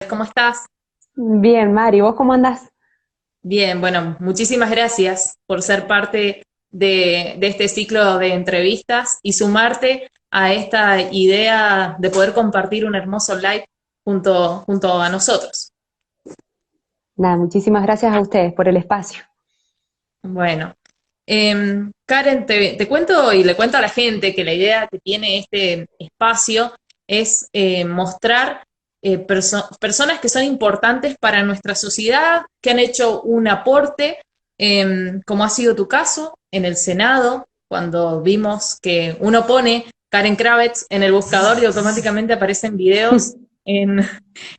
¿Cómo estás? Bien, Mari, ¿vos cómo andás? Bien, bueno, muchísimas gracias por ser parte de este ciclo de entrevistas y sumarte a esta idea de poder compartir un hermoso live junto a nosotros. Nada, muchísimas gracias a ustedes por el espacio. Bueno, Karen, te cuento y le cuento a la gente que la idea que tiene este espacio es mostrar personas que son importantes para nuestra sociedad, que han hecho un aporte, como ha sido tu caso en el Senado, cuando vimos que uno pone Karen Kravets en el buscador y automáticamente aparecen videos en,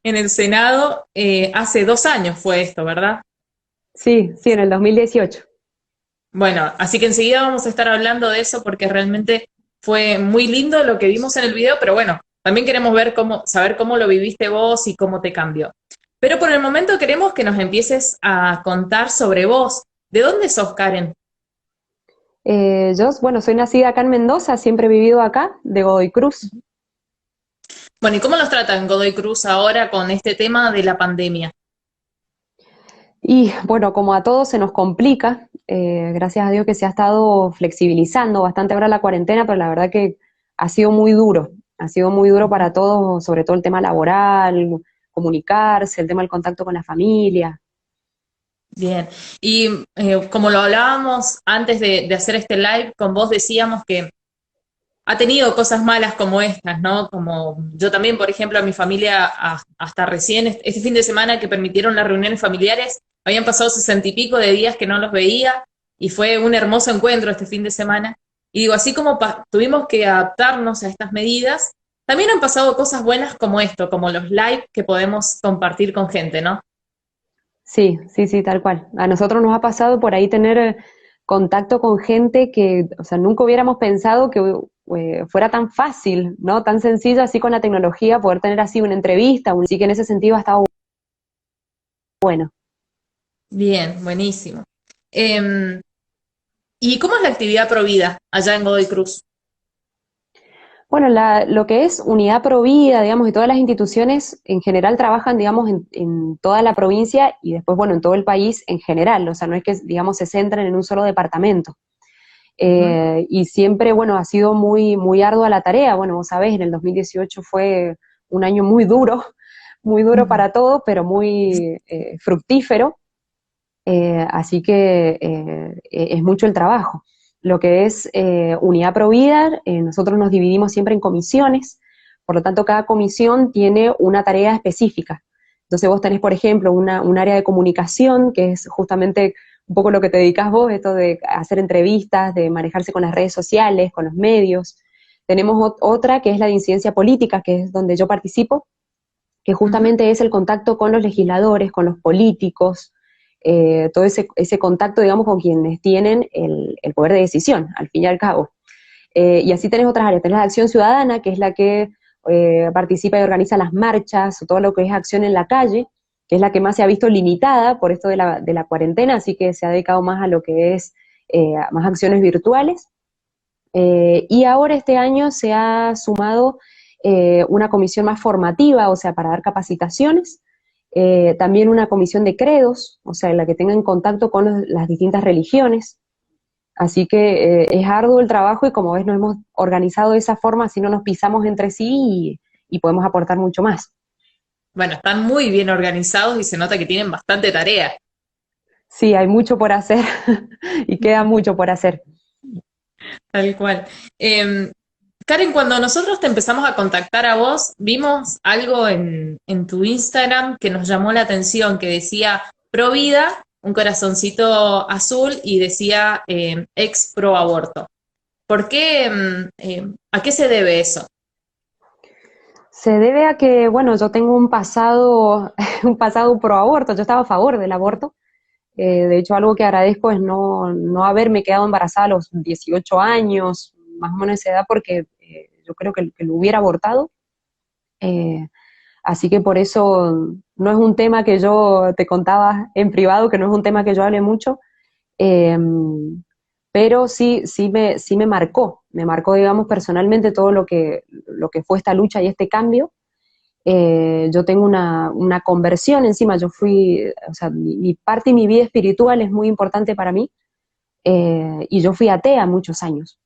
en el Senado. Hace 2 años fue esto, ¿verdad? Sí, sí, en el 2018. Bueno, así que enseguida vamos a estar hablando de eso porque realmente fue muy lindo lo que vimos en el video, pero bueno, también queremos ver saber cómo lo viviste vos y cómo te cambió. Pero por el momento queremos que nos empieces a contar sobre vos. ¿De dónde sos, Karen? Yo, bueno, soy nacida acá en Mendoza, siempre he vivido acá, de Godoy Cruz. Bueno, ¿y cómo los tratan Godoy Cruz ahora con este tema de la pandemia? Y bueno, como a todos se nos complica, gracias a Dios que se ha estado flexibilizando bastante ahora la cuarentena, pero la verdad que ha sido muy duro para todos, sobre todo el tema laboral, comunicarse, el tema del contacto con la familia. Bien, y como lo hablábamos antes de hacer este live, con vos decíamos que ha tenido cosas malas como estas, ¿no? Como yo también, por ejemplo, a mi familia, hasta recién, este fin de semana que permitieron las reuniones familiares, habían pasado 60 y pico de días que no los veía y fue un hermoso encuentro este fin de semana. Y digo, así como tuvimos que adaptarnos a estas medidas, también han pasado cosas buenas como esto, como los live que podemos compartir con gente, ¿no? Sí, sí, sí, tal cual. A nosotros nos ha pasado por ahí tener contacto con gente que, o sea, nunca hubiéramos pensado que fuera tan fácil, ¿no? Tan sencillo así con la tecnología, poder tener así una entrevista, así que en ese sentido ha estado bueno. Bien, buenísimo. Em, ¿Y cómo es la actividad Provida allá en Godoy Cruz? Bueno, lo que es Unidad Provida, digamos, y todas las instituciones en general trabajan, digamos, en toda la provincia y después, bueno, en todo el país en general, o sea, no es que, digamos, se centren en un solo departamento. Ujú. Y siempre, bueno, ha sido muy, muy ardua la tarea. Bueno, vos sabés, en el 2018 fue un año muy duro Ujú. para todos, pero muy fructífero. Así que es mucho el trabajo. Lo que es Unidad Provida, nosotros nos dividimos siempre en comisiones, por lo tanto cada comisión tiene una tarea específica. Entonces vos tenés, por ejemplo, un área de comunicación, que es justamente un poco lo que te dedicas vos, esto de hacer entrevistas, de manejarse con las redes sociales, con los medios. Tenemos otra que es la de incidencia política, que es donde yo participo, que Ujú. justamente es el contacto con los legisladores, con los políticos, todo ese contacto, digamos, con quienes tienen el poder de decisión, al fin y al cabo. Y así tenés otras áreas, tenés la acción ciudadana, que es la que participa y organiza las marchas, o todo lo que es acción en la calle, que es la que más se ha visto limitada por esto de la cuarentena, así que se ha dedicado más a lo que es más acciones virtuales. Y ahora este año se ha sumado una comisión más formativa, o sea, para dar capacitaciones, también una comisión de credos, o sea, en la que tengan contacto con las distintas religiones. Así que es arduo el trabajo y como ves nos hemos organizado de esa forma, así no nos pisamos entre sí y podemos aportar mucho más. Bueno, están muy bien organizados y se nota que tienen bastante tarea. Sí, hay mucho por hacer y queda mucho por hacer. Tal cual. Eh, Karen, cuando nosotros te empezamos a contactar a vos, vimos algo en tu Instagram que nos llamó la atención, que decía pro vida, un corazoncito azul y decía ex pro aborto. ¿Por qué? ¿A qué se debe eso? Se debe a que, bueno, yo tengo un pasado, un pasado pro aborto, yo estaba a favor del aborto. De hecho, algo que agradezco es no haberme quedado embarazada a los 18 años, más o menos esa edad, porque yo creo que lo hubiera abortado. Eh, Así que por eso no es un tema que yo te contaba en privado, que no es un tema que yo hable mucho, eh, pero sí me marcó, digamos, personalmente todo lo que fue esta lucha y este cambio. Yo tengo una conversión encima, yo fui, o sea, mi parte y mi vida espiritual es muy importante para mí, y yo fui atea muchos años.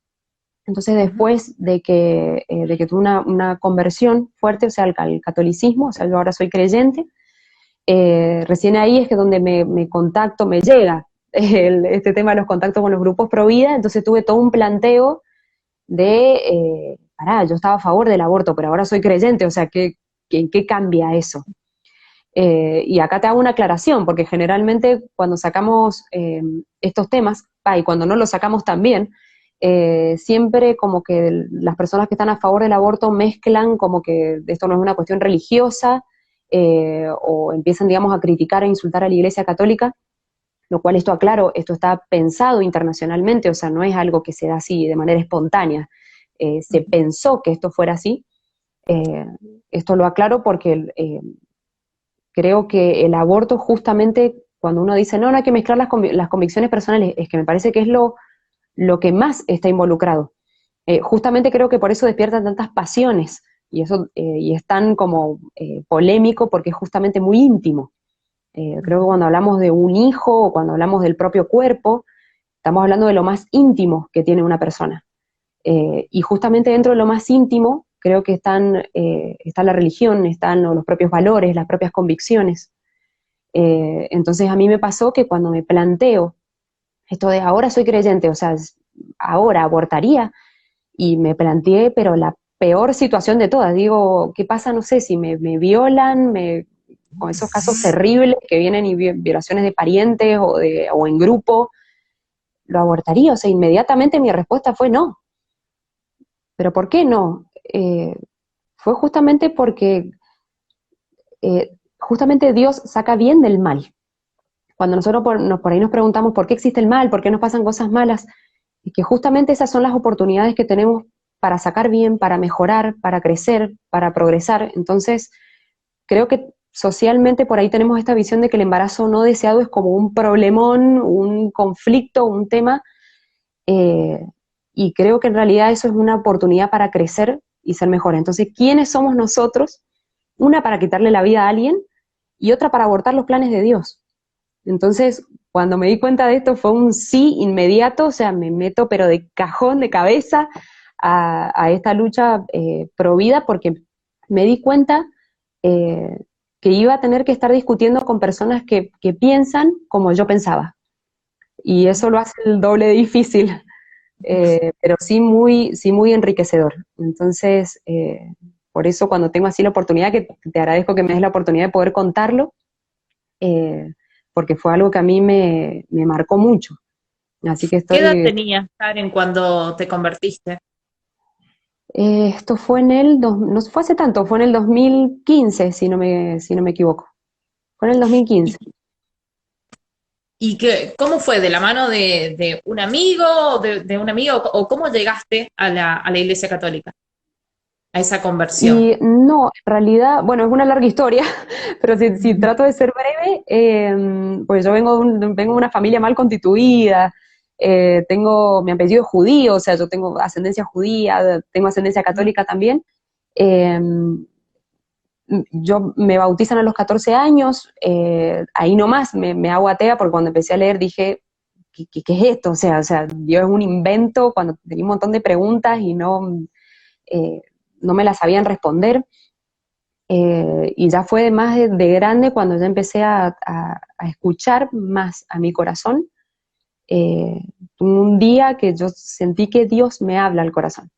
Entonces, Ujú. después de que tuve una conversión fuerte, o sea, al catolicismo, o sea, yo ahora soy creyente, recién ahí es que donde me contacto, me llega este tema de los contactos con los grupos pro vida, entonces tuve todo un planteo de, pará, yo estaba a favor del aborto, pero ahora soy creyente, o sea, ¿en qué cambia eso? Y acá te hago una aclaración, porque generalmente cuando sacamos estos temas, y cuando no los sacamos también, siempre como que las personas que están a favor del aborto mezclan como que esto no es una cuestión religiosa, o empiezan, digamos, a criticar e insultar a la Iglesia Católica, lo cual esto aclaro, esto está pensado internacionalmente, o sea, no es algo que se da así de manera espontánea, se pensó que esto fuera así. eh, Esto lo aclaro porque creo que el aborto justamente, cuando uno dice, no, no hay que mezclar las convicciones personales, es que me parece que es lo que más está involucrado. Justamente creo que por eso despiertan tantas pasiones, y eso y es tan como polémico porque es justamente muy íntimo. Creo que cuando hablamos de un hijo o cuando hablamos del propio cuerpo, estamos hablando de lo más íntimo que tiene una persona. Y justamente dentro de lo más íntimo, creo que está la religión, están los propios valores, las propias convicciones. Entonces a mí me pasó que cuando me planteo esto de ahora soy creyente, o sea, ahora abortaría, y me planteé, pero la peor situación de todas, digo, ¿qué pasa? No sé, si me violan, con esos casos terribles que vienen y violaciones de parientes o en grupo, lo abortaría, o sea, inmediatamente mi respuesta fue no. ¿Pero por qué no? Fue justamente porque justamente Dios saca bien del mal. Cuando nosotros por ahí nos preguntamos por qué existe el mal, por qué nos pasan cosas malas, y que justamente esas son las oportunidades que tenemos para sacar bien, para mejorar, para crecer, para progresar. Entonces, creo que socialmente por ahí tenemos esta visión de que el embarazo no deseado es como un problemón, un conflicto, un tema, eh, y creo que en realidad eso es una oportunidad para crecer y ser mejor. Entonces, ¿quiénes somos nosotros? Una para quitarle la vida a alguien y otra para abortar los planes de Dios. Entonces, cuando me di cuenta de esto fue un sí inmediato, o sea, me meto pero de cajón, de cabeza a esta lucha pro vida, porque me di cuenta eh, que iba a tener que estar discutiendo con personas que piensan como yo pensaba. Y eso lo hace el doble de difícil, pero sí muy enriquecedor. Entonces, por eso cuando tengo así la oportunidad, que te agradezco que me des la oportunidad de poder contarlo, eh, porque fue algo que a mí me marcó mucho. Así que ¿Qué edad estoy, tenías, Karen, cuando te convertiste? esto fue no fue hace tanto, fue en el 2015, si no me equivoco. Fue en el 2015. ¿Y, cómo fue? ¿De la mano de un amigo, de un amigo, o cómo llegaste a la Iglesia Católica, a esa conversión? Y no, en realidad, bueno, es una larga historia, pero si trato de ser breve, pues yo vengo de una familia mal constituida, tengo mi apellido es judío, o sea, yo tengo ascendencia judía, tengo ascendencia Ujú. católica también. Eh, yo me bautizan a los 14 años, ahí nomás me hago atea porque cuando empecé a leer dije, ¿qué es esto? O sea, Dios es un invento cuando tenía un montón de preguntas y eh, no me las sabían responder. Y ya fue más de grande cuando ya empecé a escuchar más a mi corazón. Eh, un día que yo sentí que Dios me habla al corazón.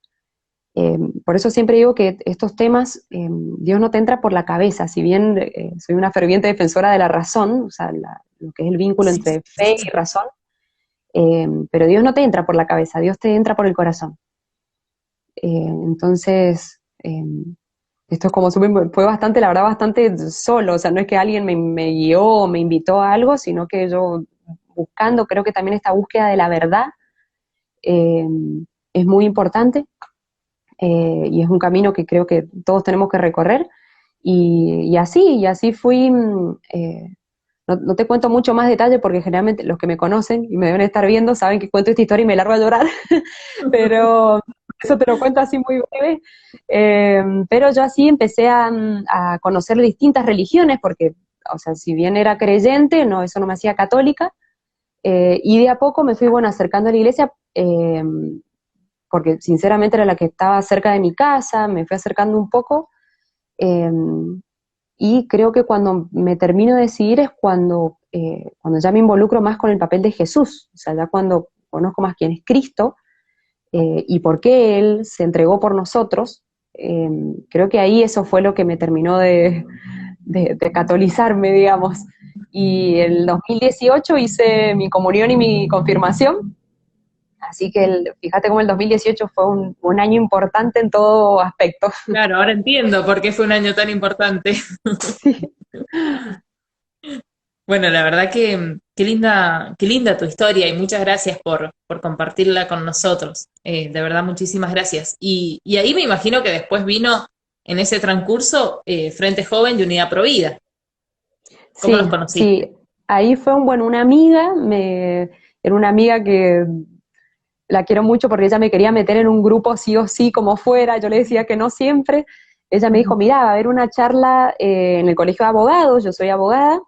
Por eso siempre digo que estos temas, Dios no te entra por la cabeza, si bien soy una ferviente defensora de la razón, o sea, lo que es el vínculo Sí. entre fe y razón, pero Dios no te entra por la cabeza, Dios te entra por el corazón. Entonces, esto es como fue bastante, la verdad, bastante solo, o sea, no es que alguien me guió o me invitó a algo, sino que yo buscando, creo que también esta búsqueda de la verdad eh, es muy importante, y es un camino que creo que todos tenemos que recorrer. Y así fui. No te cuento mucho más detalle porque generalmente los que me conocen y me deben estar viendo saben que cuento esta historia y me largo a llorar, pero, eso te lo cuento así muy breve. Pero yo así empecé a conocer distintas religiones, porque, o sea, si bien era creyente, no, eso no me hacía católica, y de a poco me fui, bueno, acercando a la iglesia, porque sinceramente era la que estaba cerca de mi casa, me fui acercando un poco, eh, y creo que cuando me termino de decidir es cuando ya me involucro más con el papel de Jesús, o sea, ya cuando conozco más quién es Cristo, y por qué Él se entregó por nosotros. Creo que ahí eso fue lo que me terminó de catolizarme, digamos. Y en 2018 hice mi comunión y mi confirmación, así que fíjate cómo el 2018 fue un año importante en todo aspecto. Claro, ahora entiendo por qué fue un año tan importante. Sí. Bueno, la verdad que qué linda tu historia y muchas gracias por compartirla con nosotros. De verdad, muchísimas gracias. Y ahí me imagino que después vino en ese transcurso Frente Joven de Unidad Provida. ¿Cómo los Sí, conociste? sí, ahí fue una amiga, era una amiga que la quiero mucho porque ella me quería meter en un grupo sí o sí, como fuera, yo le decía que no siempre. Ella me dijo, mira, va a haber una charla en el colegio de abogados, yo soy abogada,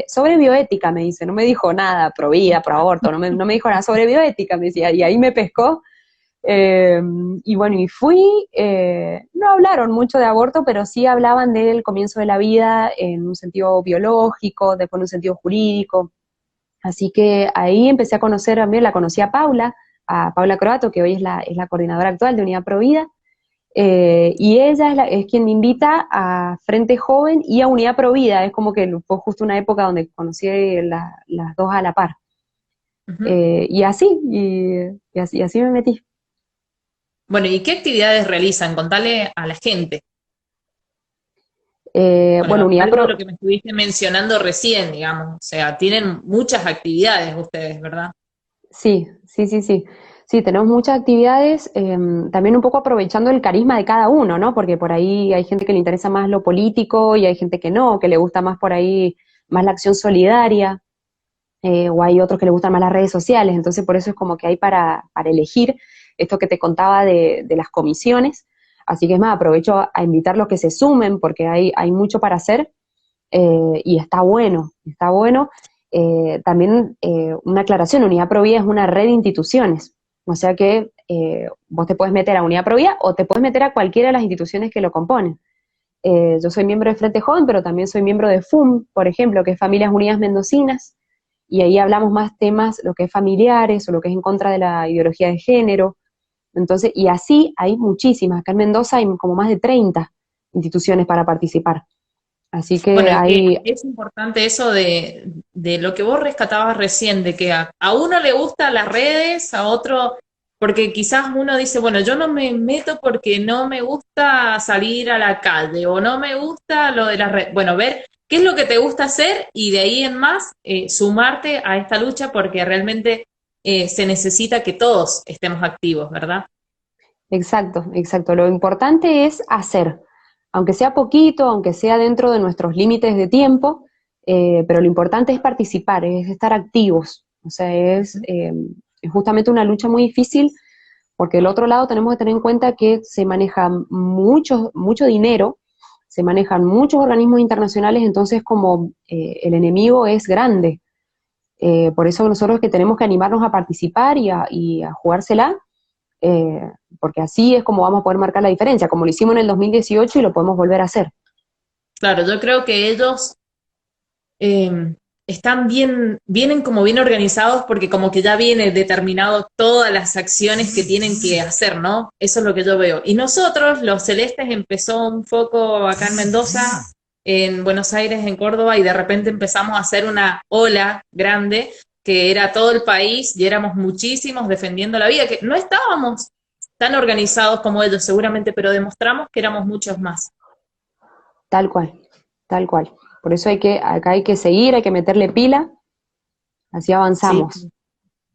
sobre bioética, me dice, no me dijo nada, pro vida, pro aborto, no me dijo nada sobre bioética, me decía, y ahí me pescó. eh, y bueno, y fui, no hablaron mucho de aborto, pero sí hablaban del comienzo de la vida en un sentido biológico, después en un sentido jurídico. Así que ahí empecé a conocer, también la conocí a Paula Croato, que hoy es la coordinadora actual de Unidad Provida, y ella es quien me invita a Frente Joven y a Unidad Provida, es como que fue justo una época donde conocí las dos a la par. Ujú. Y así me metí. Bueno, ¿y qué actividades realizan? Contale a la gente. Bueno, Bueno, Unidad aparte de lo Pro, que me estuviste mencionando recién, digamos, o sea, tienen muchas actividades ustedes, ¿verdad? sí, sí, sí, sí. Sí, tenemos muchas actividades, también un poco aprovechando el carisma de cada uno, ¿no? Porque por ahí hay gente que le interesa más lo político y hay gente que no, que le gusta más por ahí, más la acción solidaria, o hay otros que le gustan más las redes sociales. Entonces, por eso es como que hay para elegir esto que te contaba de las comisiones. Así que es más, aprovecho a invitar los que se sumen porque hay mucho para hacer, y está bueno, está bueno. También una aclaración, Unidad Provida es una red de instituciones, o sea que vos te puedes meter a Unidad Provida o te puedes meter a cualquiera de las instituciones que lo componen. Yo soy miembro de Frente Joven, pero también soy miembro de FUM, por ejemplo, que es Familias Unidas Mendocinas, y ahí hablamos más temas, lo que es familiares o lo que es en contra de la ideología de género. Entonces, y así hay muchísimas. Acá en Mendoza hay como más de 30 instituciones para participar. Así que Bueno, y que hay, es importante eso de lo que vos rescatabas recién, de que a uno le gustan las redes, a otro, porque quizás uno dice, bueno, yo no me meto porque no me gusta salir a la calle o no me gusta lo de las redes. Bueno, ver qué es lo que te gusta hacer y de ahí en más sumarte a esta lucha porque realmente se necesita que todos estemos activos, ¿verdad? exacto, exacto. Lo importante es hacer, aunque sea poquito, aunque sea dentro de nuestros límites de tiempo, pero lo importante es participar, es estar activos. O sea, es justamente una lucha muy difícil porque del otro lado tenemos que tener en cuenta que se maneja mucho dinero, se manejan muchos organismos internacionales, entonces como el enemigo es grande. Por eso nosotros que tenemos que animarnos a participar y a jugársela, eh, porque así es como vamos a poder marcar la diferencia, como lo hicimos en el 2018 y lo podemos volver a hacer. Claro, yo creo que ellos están vienen como bien organizados porque como que ya viene determinado todas las acciones que tienen que hacer, ¿no? Eso es lo que yo veo. Y nosotros, los Celestes, empezó un foco acá en Mendoza, en Buenos Aires, en Córdoba, y de repente empezamos a hacer una ola grande que era todo el país y éramos muchísimos defendiendo la vida, que no estábamos tan organizados como ellos seguramente, pero demostramos que éramos muchos más. Tal cual, tal cual. Por eso acá hay que seguir, hay que meterle pila, así Sí. avanzamos.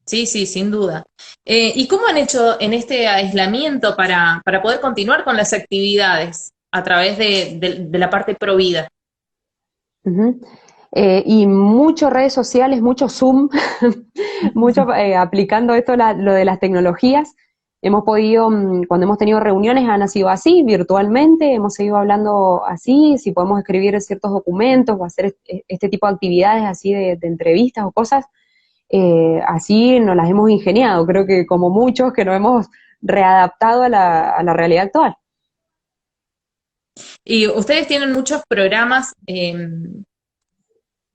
Sí, sí, sin duda. ¿Y cómo han hecho en este aislamiento para poder continuar con las actividades a través de la parte pro vida? Ujú. Y mucho redes sociales, mucho Zoom, mucho aplicando esto, lo de las tecnologías. hemos podido, cuando hemos tenido reuniones han sido así, virtualmente, hemos seguido hablando así, si podemos escribir ciertos documentos o hacer este tipo de actividades así de entrevistas o cosas, así nos las hemos ingeniado, creo que como muchos que nos hemos readaptado a la realidad actual. Y ustedes tienen muchos programas,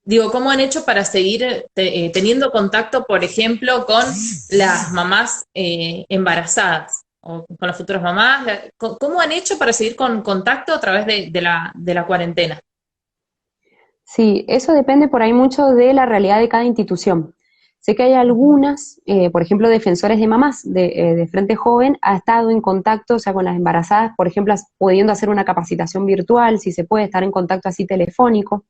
digo, ¿cómo han hecho para seguir teniendo contacto, por ejemplo, con las mamás embarazadas o con las futuras mamás? ¿Cómo han hecho para seguir con contacto a través de la cuarentena? Sí, eso depende por ahí mucho de la realidad de cada institución. Sé que hay algunas, por ejemplo, defensores de mamás de Frente Joven, ha estado en contacto, o sea, con las embarazadas, por ejemplo, pudiendo hacer una capacitación virtual, si se puede estar en contacto así telefónico.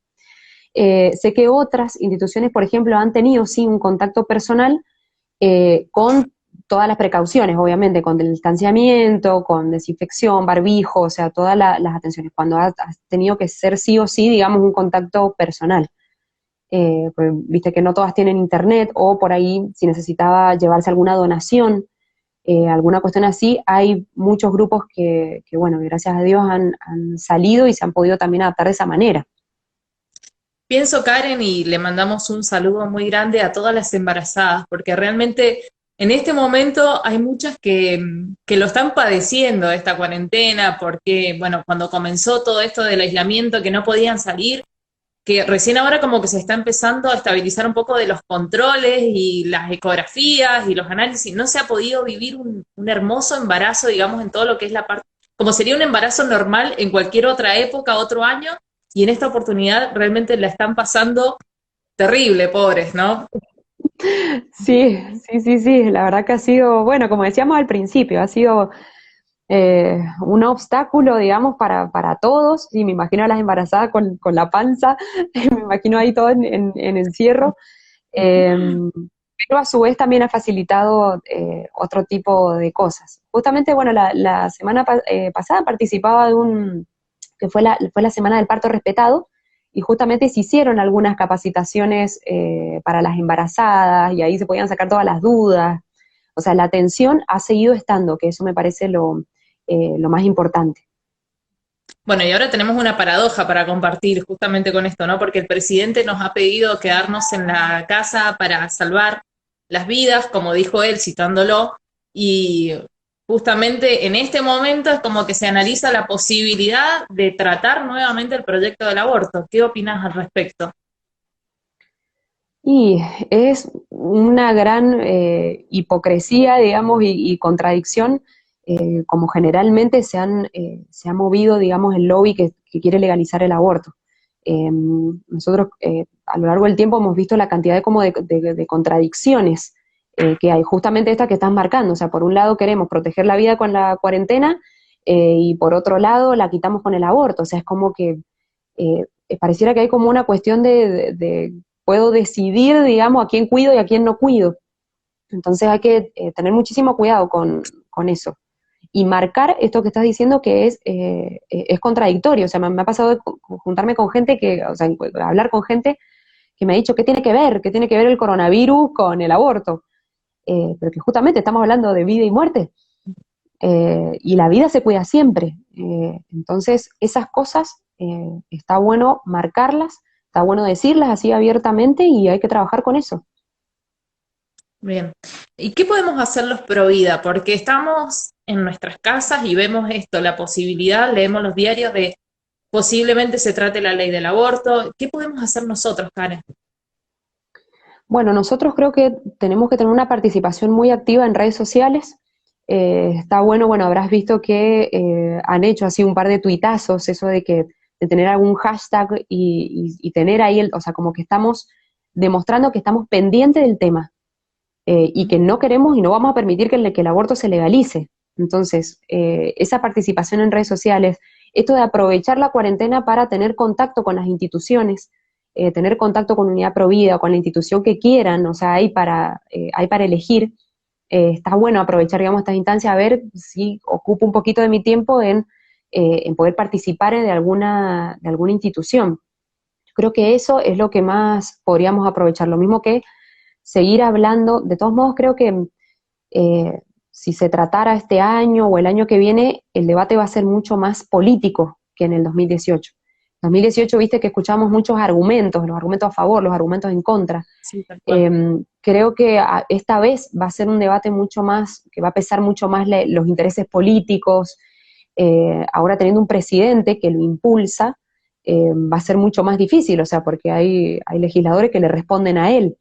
Sé que otras instituciones, por ejemplo, han tenido sí un contacto personal con todas las precauciones, obviamente, con el distanciamiento, con desinfección, barbijo, o sea, todas las atenciones, cuando has tenido que ser sí o sí, digamos, un contacto personal. Pues, viste que no todas tienen internet, o por ahí, si necesitaba llevarse alguna donación, alguna cuestión así, hay muchos grupos que, bueno, gracias a Dios han salido y se han podido también adaptar de esa manera. Pienso, Karen, y le mandamos un saludo muy grande a todas las embarazadas, porque realmente en este momento hay muchas que lo están padeciendo esta cuarentena, porque, bueno, cuando comenzó todo esto del aislamiento, que no podían salir, que recién ahora como que se está empezando a estabilizar un poco de los controles y las ecografías y los análisis, no se ha podido vivir un hermoso embarazo, digamos, en todo lo que es la parte, como sería un embarazo normal en cualquier otra época, otro año, y en esta oportunidad realmente la están pasando terrible, pobres, ¿no? Sí, sí, sí, sí, la verdad que ha sido, bueno, como decíamos al principio, ha sido un obstáculo, digamos, para todos, y me imagino a las embarazadas con la panza, me imagino ahí todo en encierro, eh, pero a su vez también ha facilitado otro tipo de cosas. Justamente, bueno, la semana pasada participaba de que fue la semana del parto respetado, y justamente se hicieron algunas capacitaciones para las embarazadas, y ahí se podían sacar todas las dudas. O sea, la atención ha seguido estando, que eso me parece lo más importante. Bueno, y ahora tenemos una paradoja para compartir justamente con esto, ¿no? Porque el presidente nos ha pedido quedarnos en la casa para salvar las vidas, como dijo él, citándolo, y justamente en este momento es como que se analiza la posibilidad de tratar nuevamente el proyecto del aborto. ¿Qué opinas al respecto? Y es una gran hipocresía, digamos, y contradicción, como generalmente se ha movido, digamos, el lobby que quiere legalizar el aborto. Nosotros a lo largo del tiempo hemos visto la cantidad de, como de contradicciones que hay, justamente estas que están marcando. O sea, por un lado queremos proteger la vida con la cuarentena y por otro lado la quitamos con el aborto. O sea, es como que pareciera que hay como una cuestión de puedo decidir, digamos, a quién cuido y a quién no cuido. Entonces hay que tener muchísimo cuidado con eso. Y marcar esto que estás diciendo que es contradictorio. O sea, me ha pasado de juntarme con gente o sea, hablar con gente que me ha dicho, ¿qué tiene que ver el coronavirus con el aborto? Pero que justamente estamos hablando de vida y muerte. Y la vida se cuida siempre. Entonces, esas cosas está bueno marcarlas, está bueno decirlas así abiertamente y hay que trabajar con eso. Bien. ¿Y qué podemos hacer los pro vida? Porque estamos en nuestras casas y vemos esto, la posibilidad, leemos los diarios de posiblemente se trate la ley del aborto. ¿Qué podemos hacer nosotros, Karen? Bueno, nosotros creo que tenemos que tener una participación muy activa en redes sociales. Está bueno, bueno, habrás visto que han hecho así un par de tuitazos, eso de tener algún hashtag y tener ahí, o sea, como que estamos demostrando que estamos pendientes del tema y que no queremos y no vamos a permitir que el aborto se legalice. Entonces, esa participación en redes sociales, esto de aprovechar la cuarentena para tener contacto con las instituciones, tener contacto con Unidad Provida o con la institución que quieran, o sea, hay para elegir. Está bueno aprovechar, digamos, estas instancias, a ver si ocupo un poquito de mi tiempo en poder participar de alguna institución. Yo creo que eso es lo que más podríamos aprovechar, lo mismo que seguir hablando. De todos modos, creo que si se tratara este año o el año que viene, el debate va a ser mucho más político que en el 2018. 2018, viste que escuchamos muchos argumentos, los argumentos a favor, los argumentos en contra. Sí, tal cual. Creo que esta vez va a ser un debate mucho más, que va a pesar mucho más los intereses políticos. Ahora teniendo un presidente que lo impulsa, va a ser mucho más difícil, o sea, porque hay legisladores que le responden a él.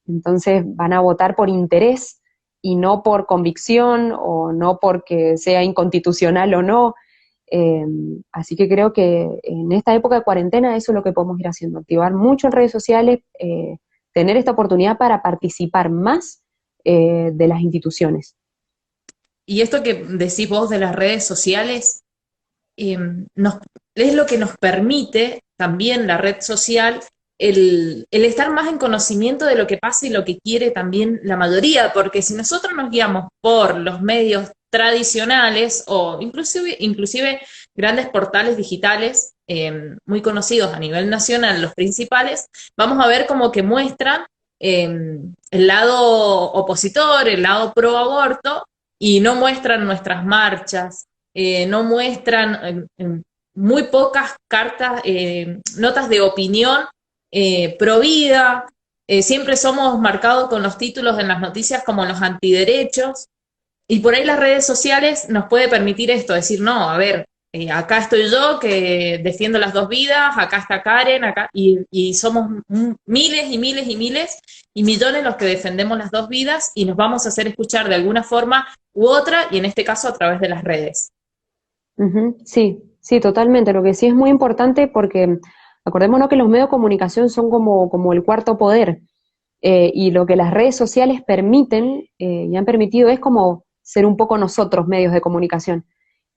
Entonces van a votar por interés y no por convicción o no porque sea inconstitucional o no. Así que creo que en esta época de cuarentena eso es lo que podemos ir haciendo, activar mucho en redes sociales, tener esta oportunidad para participar más de las instituciones. Y esto que decís vos de las redes sociales, eh, nos, es lo que nos permite también la red social el estar más en conocimiento de lo que pasa y lo que quiere también la mayoría, porque si nosotros nos guiamos por los medios tradicionales o inclusive grandes portales digitales muy conocidos a nivel nacional, los principales, vamos a ver como que muestran el lado opositor, el lado pro aborto, y no muestran nuestras marchas, no muestran muy pocas cartas, notas de opinión pro vida, siempre somos marcados con los títulos en las noticias como los antiderechos, y por ahí las redes sociales nos puede permitir esto, decir, no, a ver, acá estoy yo que defiendo las dos vidas, acá está Karen, acá, y somos miles y miles y miles y millones los que defendemos las dos vidas y nos vamos a hacer escuchar de alguna forma u otra, y en este caso a través de las redes. Ujú, sí, sí, totalmente. Lo que sí es muy importante porque acordémonos que los medios de comunicación son como el cuarto poder, y lo que las redes sociales permiten y han permitido es como ser un poco nosotros medios de comunicación.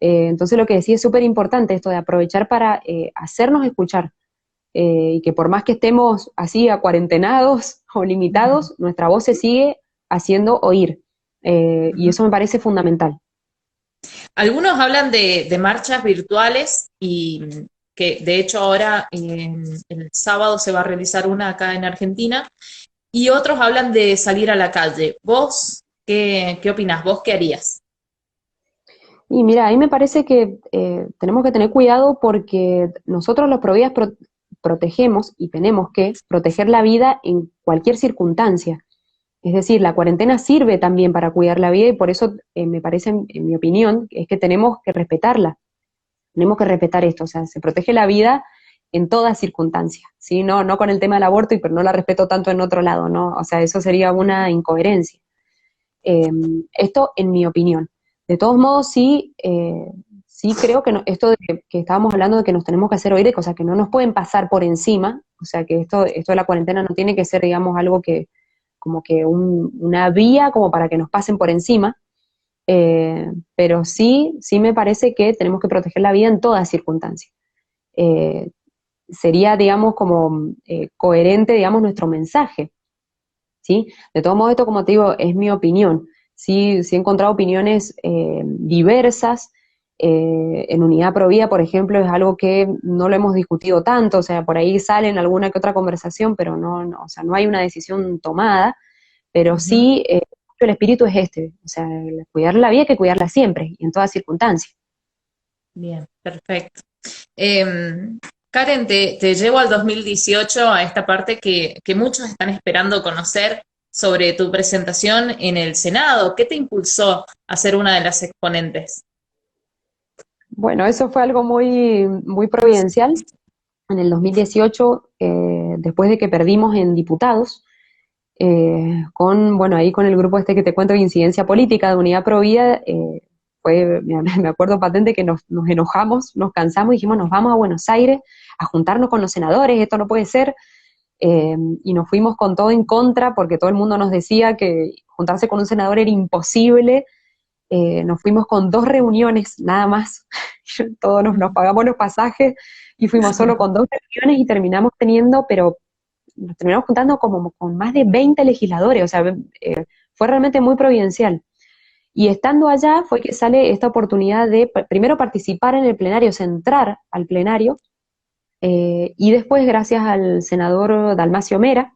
Entonces lo que decía es súper importante esto de aprovechar para hacernos escuchar, y que por más que estemos así acuarentenados o limitados, nuestra voz se sigue haciendo oír, y eso me parece fundamental. Algunos hablan de marchas virtuales y que de hecho ahora el sábado se va a realizar una acá en Argentina, y otros hablan de salir a la calle. ¿Vos qué opinás? ¿Vos qué harías? Y mira, ahí me parece que tenemos que tener cuidado porque nosotros los providas protegemos y tenemos que proteger la vida en cualquier circunstancia. Es decir, la cuarentena sirve también para cuidar la vida y por eso me parece, en mi opinión, es que tenemos que respetarla. Tenemos que respetar esto, o sea, se protege la vida en todas circunstancias, ¿sí? No, no con el tema del aborto, y pero no la respeto tanto en otro lado, ¿no? O sea, eso sería una incoherencia. Eh, Esto en mi opinión. De todos modos, sí, sí creo que esto de que estábamos hablando de que nos tenemos que hacer oír, de cosas que no nos pueden pasar por encima, o sea, que esto de la cuarentena no tiene que ser, digamos, algo que, como que una vía como para que nos pasen por encima, pero sí, sí me parece que tenemos que proteger la vida en todas circunstancias. Eh, Sería, digamos, como coherente, digamos, nuestro mensaje. ¿Sí? De todos modos, esto, como te digo, es mi opinión. Sí, sí he encontrado opiniones diversas. En Unidad Provida, por ejemplo, es algo que no lo hemos discutido tanto, o sea, por ahí sale en alguna que otra conversación, pero o sea, no hay una decisión tomada, pero Ujú. sí el espíritu es este, o sea, cuidar la vida hay que cuidarla siempre y en todas circunstancias. Bien, perfecto. Karen, te llevo al 2018, a esta parte que muchos están esperando conocer sobre tu presentación en el Senado. ¿Qué te impulsó a ser una de las exponentes? Bueno, eso fue algo muy providencial. En el 2018, después de que perdimos en diputados, bueno, ahí con el grupo este que te cuento de Incidencia Política de Unidad Provida, mira, me acuerdo patente que nos enojamos, nos cansamos y dijimos, nos vamos a Buenos Aires a juntarnos con los senadores, esto no puede ser, y nos fuimos con todo en contra porque todo el mundo nos decía que juntarse con un senador era imposible. Nos fuimos con 2 reuniones nada más, todos nos pagamos los pasajes y fuimos solo con 2 reuniones y terminamos teniendo, pero nos terminamos juntando como con más de 20 legisladores, o sea, fue realmente muy providencial. Y estando allá fue que sale esta oportunidad de primero participar en el plenario, o sea, entrar al plenario, y después, gracias al senador Dalmacio Mera,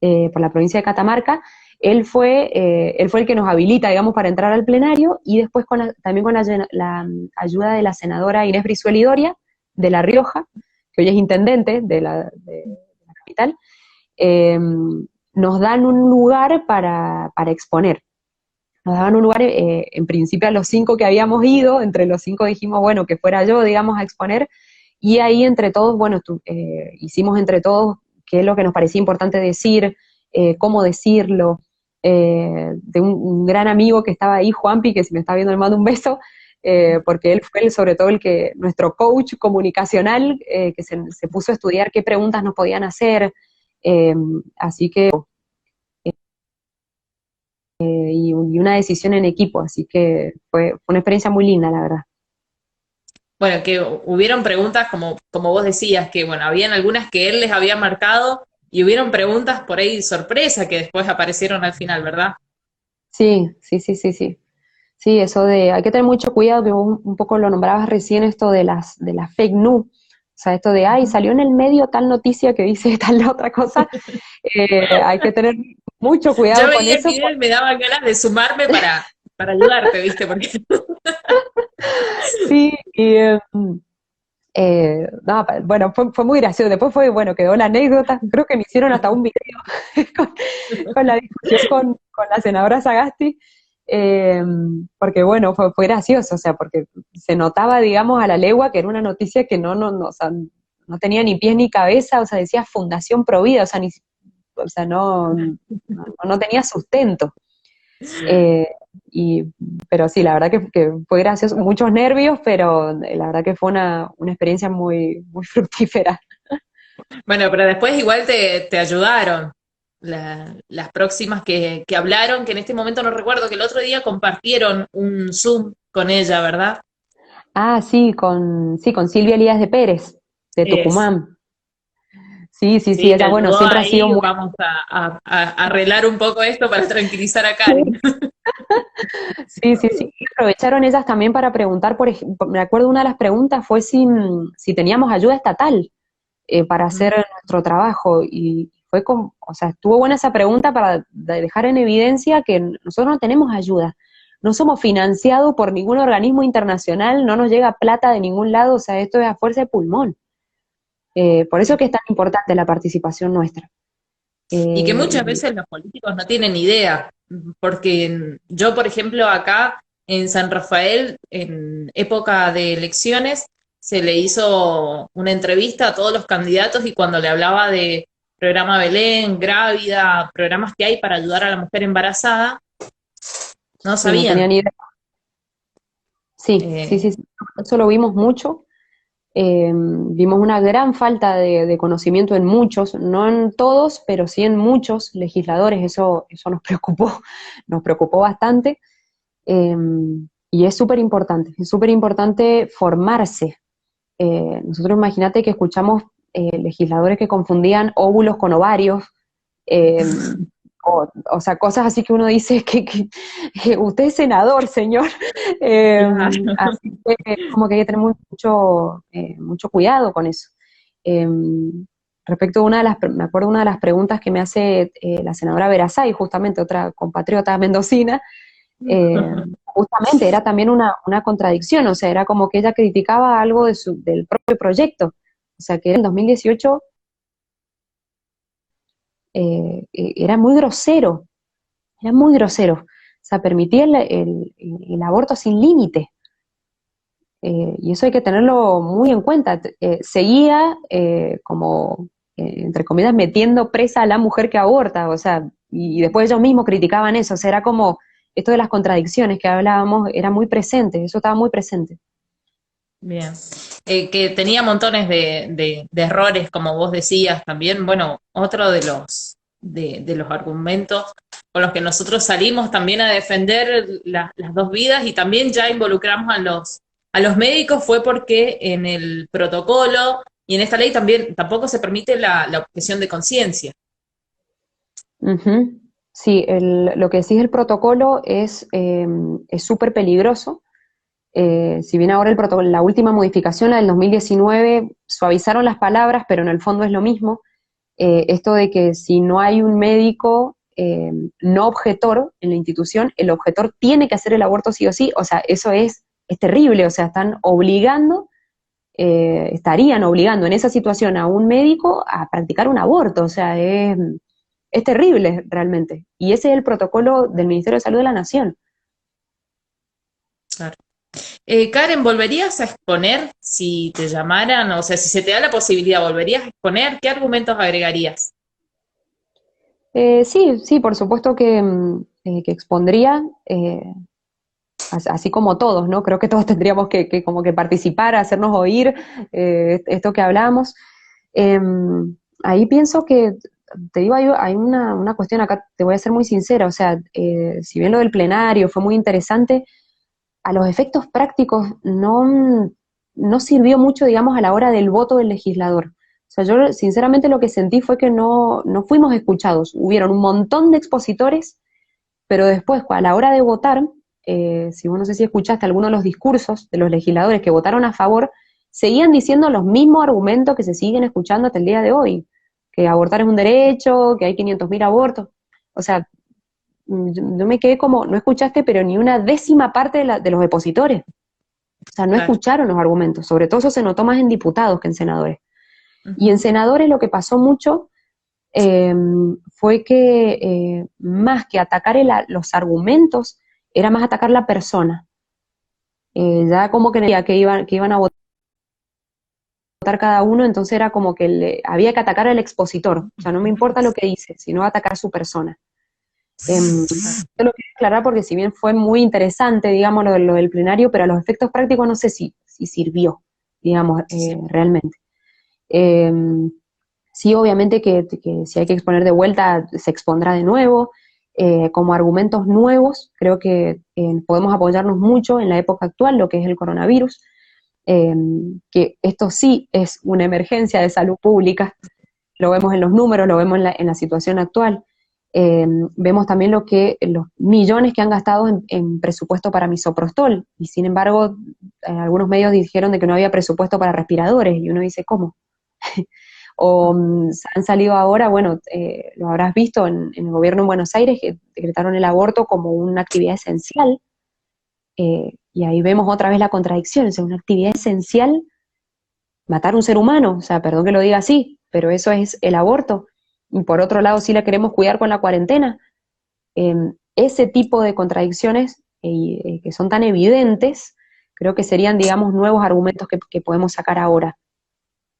por la provincia de Catamarca, él fue el que nos habilita, digamos, para entrar al plenario, y después también con la ayuda de la senadora Inés Brizuela Doria, de La Rioja, que hoy es intendente de la capital, eh, nos dan un lugar para exponer. Nos daban un lugar, en principio a los 5 que habíamos ido, entre los 5 dijimos, bueno, que fuera yo, digamos, a exponer, y ahí entre todos, bueno, hicimos entre todos qué es lo que nos parecía importante decir, cómo decirlo, de un gran amigo que estaba ahí, Juanpi, que si me está viendo le mando un beso, porque él fue sobre todo nuestro coach comunicacional, que se puso a estudiar qué preguntas nos podían hacer, así que y una decisión en equipo, así que fue una experiencia muy linda, la verdad. Bueno, que hubieron preguntas, como vos decías, que bueno, habían algunas que él les había marcado y hubieron preguntas por ahí sorpresa que después aparecieron al final, ¿verdad? Sí, sí, sí, sí, sí. Sí, eso hay que tener mucho cuidado, que vos un poco lo nombrabas recién, esto de las fake news, o sea, esto de, ay, salió en el medio tal noticia que dice tal otra cosa, hay que tener mucho Yo cuidado con veía el eso. video y me daban ganas de sumarme para ayudarte, ¿viste? Porque Sí, y no, bueno, fue muy gracioso. Después bueno, quedó la anécdota. Creo que me hicieron hasta un video con, con la discusión con la senadora Sagasti, eh, porque bueno, fue gracioso, o sea, porque se notaba, digamos, a la legua que era una noticia que o sea, no tenía ni pies ni cabeza, o sea, decía Fundación Provida, o sea, o sea, no tenía sustento. Eh, y, pero sí, la verdad que fue gracioso, muchos nervios, pero la verdad que fue una experiencia muy, muy fructífera. bueno, pero después igual te ayudaron. Las próximas que hablaron, que en este momento no recuerdo, que el otro día compartieron un Zoom con ella, ¿verdad? Ah, sí, con Silvia Elías de Pérez, de Es. Tucumán. Sí, sí, sí, Sí, te ella, bueno, ayudó siempre ha sido ahí, muy... vamos a arreglar un poco esto para tranquilizar a Karin. Sí, sí, sí. Y aprovecharon ellas también para preguntar, por ejemplo, me acuerdo una de las preguntas fue si teníamos ayuda estatal para Ujú. hacer nuestro trabajo, y fue como, o sea, estuvo buena esa pregunta para dejar en evidencia que nosotros no tenemos ayuda, no somos financiados por ningún organismo internacional, no nos llega plata de ningún lado, o sea, esto es a fuerza de pulmón. Por eso que es tan importante la participación nuestra. Y que muchas Y, veces los políticos no tienen idea, porque yo, por ejemplo, acá en San Rafael, en época de elecciones, se le hizo una entrevista a todos los candidatos y cuando le hablaba de programa Belén, Grávida, programas que hay para ayudar a la mujer embarazada, no sí, no tenía sabían. ni idea. Sí, sí, Eh, sí, sí, eso lo vimos mucho. Vimos una gran falta de conocimiento en muchos, no en todos, pero sí en muchos legisladores, eso nos preocupó, nos preocupó bastante, eh, y es súper importante formarse. Nosotros imagínate que escuchamos legisladores que confundían óvulos con ovarios, eh, o sea, cosas así que uno dice que usted es senador, señor. Eh, claro. Así que como que hay que tener mucho cuidado con eso. Eh, Respecto a me acuerdo una de las preguntas que me hace la senadora Verazay, justamente otra compatriota mendocina, justamente era también una contradicción, o sea, era como que ella criticaba algo del propio proyecto, o sea, que en 2018 era muy grosero, era muy grosero. O sea, permitía el aborto sin límite. Y eso hay que tenerlo muy en cuenta. Seguía como, entre comillas, metiendo presa a la mujer que aborta, o sea, y después ellos mismos criticaban eso. O sea, era como esto de las contradicciones que hablábamos, era muy presente, eso estaba muy presente. Bien. Que tenía montones de errores, como vos decías también. Bueno, otro de los argumentos con los que nosotros salimos también a defender las dos vidas y también ya involucramos a los médicos fue porque en el protocolo y en esta ley también tampoco se permite la objeción de conciencia. Ujú. Sí, lo que decís el protocolo es súper peligroso. Si bien ahora el protocolo, la última modificación, la del 2019, suavizaron las palabras, pero en el fondo es lo mismo. Esto de que si no hay un médico no objetor en la institución, el objetor tiene que hacer el aborto sí o sí, o sea, eso es terrible, o sea, están obligando, estarían obligando en esa situación a un médico a practicar un aborto, o sea, es terrible realmente. Y ese es el protocolo del Ministerio de Salud de la Nación. Claro. Karen, ¿volverías a exponer si te llamaran? O sea, si se te da la posibilidad, ¿volverías a exponer? ¿Qué argumentos agregarías? Sí, sí, por supuesto que expondría, así como todos, ¿no? Creo que todos tendríamos que como que participar, hacernos oír, esto que hablamos. Eh, Ahí pienso que, te digo, hay una cuestión acá, te voy a ser muy sincera, o sea, si bien lo del plenario fue muy interesante, a los efectos prácticos no sirvió mucho, digamos, a la hora del voto del legislador. O sea, yo sinceramente lo que sentí fue que no fuimos escuchados. Hubieron un montón de expositores, pero después, a la hora de votar, si vos no sé si escuchaste algunos de los discursos de los legisladores que votaron a favor, seguían diciendo los mismos argumentos que se siguen escuchando hasta el día de hoy, que abortar es un derecho, que hay 500.000 abortos. O sea, yo me quedé como, no escuchaste, pero ni una décima parte de los expositores. O sea, no Claro. escucharon los argumentos. Sobre todo eso se notó más en diputados que en senadores. Y en Ujú. senadores lo que pasó mucho eh, fue que más que atacar los argumentos, era más atacar la persona. Ya como que iban a votar cada uno, entonces era como que había que atacar al expositor. O sea, no me importa lo que dice, sino atacar a su persona. Yo lo quiero aclarar porque si bien fue muy interesante, digamos, lo del plenario, pero a los efectos prácticos no sé si sirvió, digamos, Sí. realmente. Eh, sí, obviamente que si hay que exponer de vuelta, se expondrá de nuevo. Como argumentos nuevos, creo que podemos apoyarnos mucho en la época actual, lo que es el coronavirus, eh, que esto sí es una emergencia de salud pública, lo vemos en los números, lo vemos en la situación actual. Vemos también los millones que han gastado en presupuesto para misoprostol, y sin embargo, algunos medios dijeron de que no había presupuesto para respiradores, y uno dice, ¿cómo? O han salido ahora, bueno, lo habrás visto en el gobierno en Buenos Aires, que decretaron el aborto como una actividad esencial, y ahí vemos otra vez la contradicción, es una actividad esencial matar a un ser humano, o sea, perdón que lo diga así, pero eso es el aborto. Y por otro lado, sí la queremos cuidar con la cuarentena. Ese tipo de contradicciones que son tan evidentes, creo que serían, digamos, nuevos argumentos que podemos sacar ahora.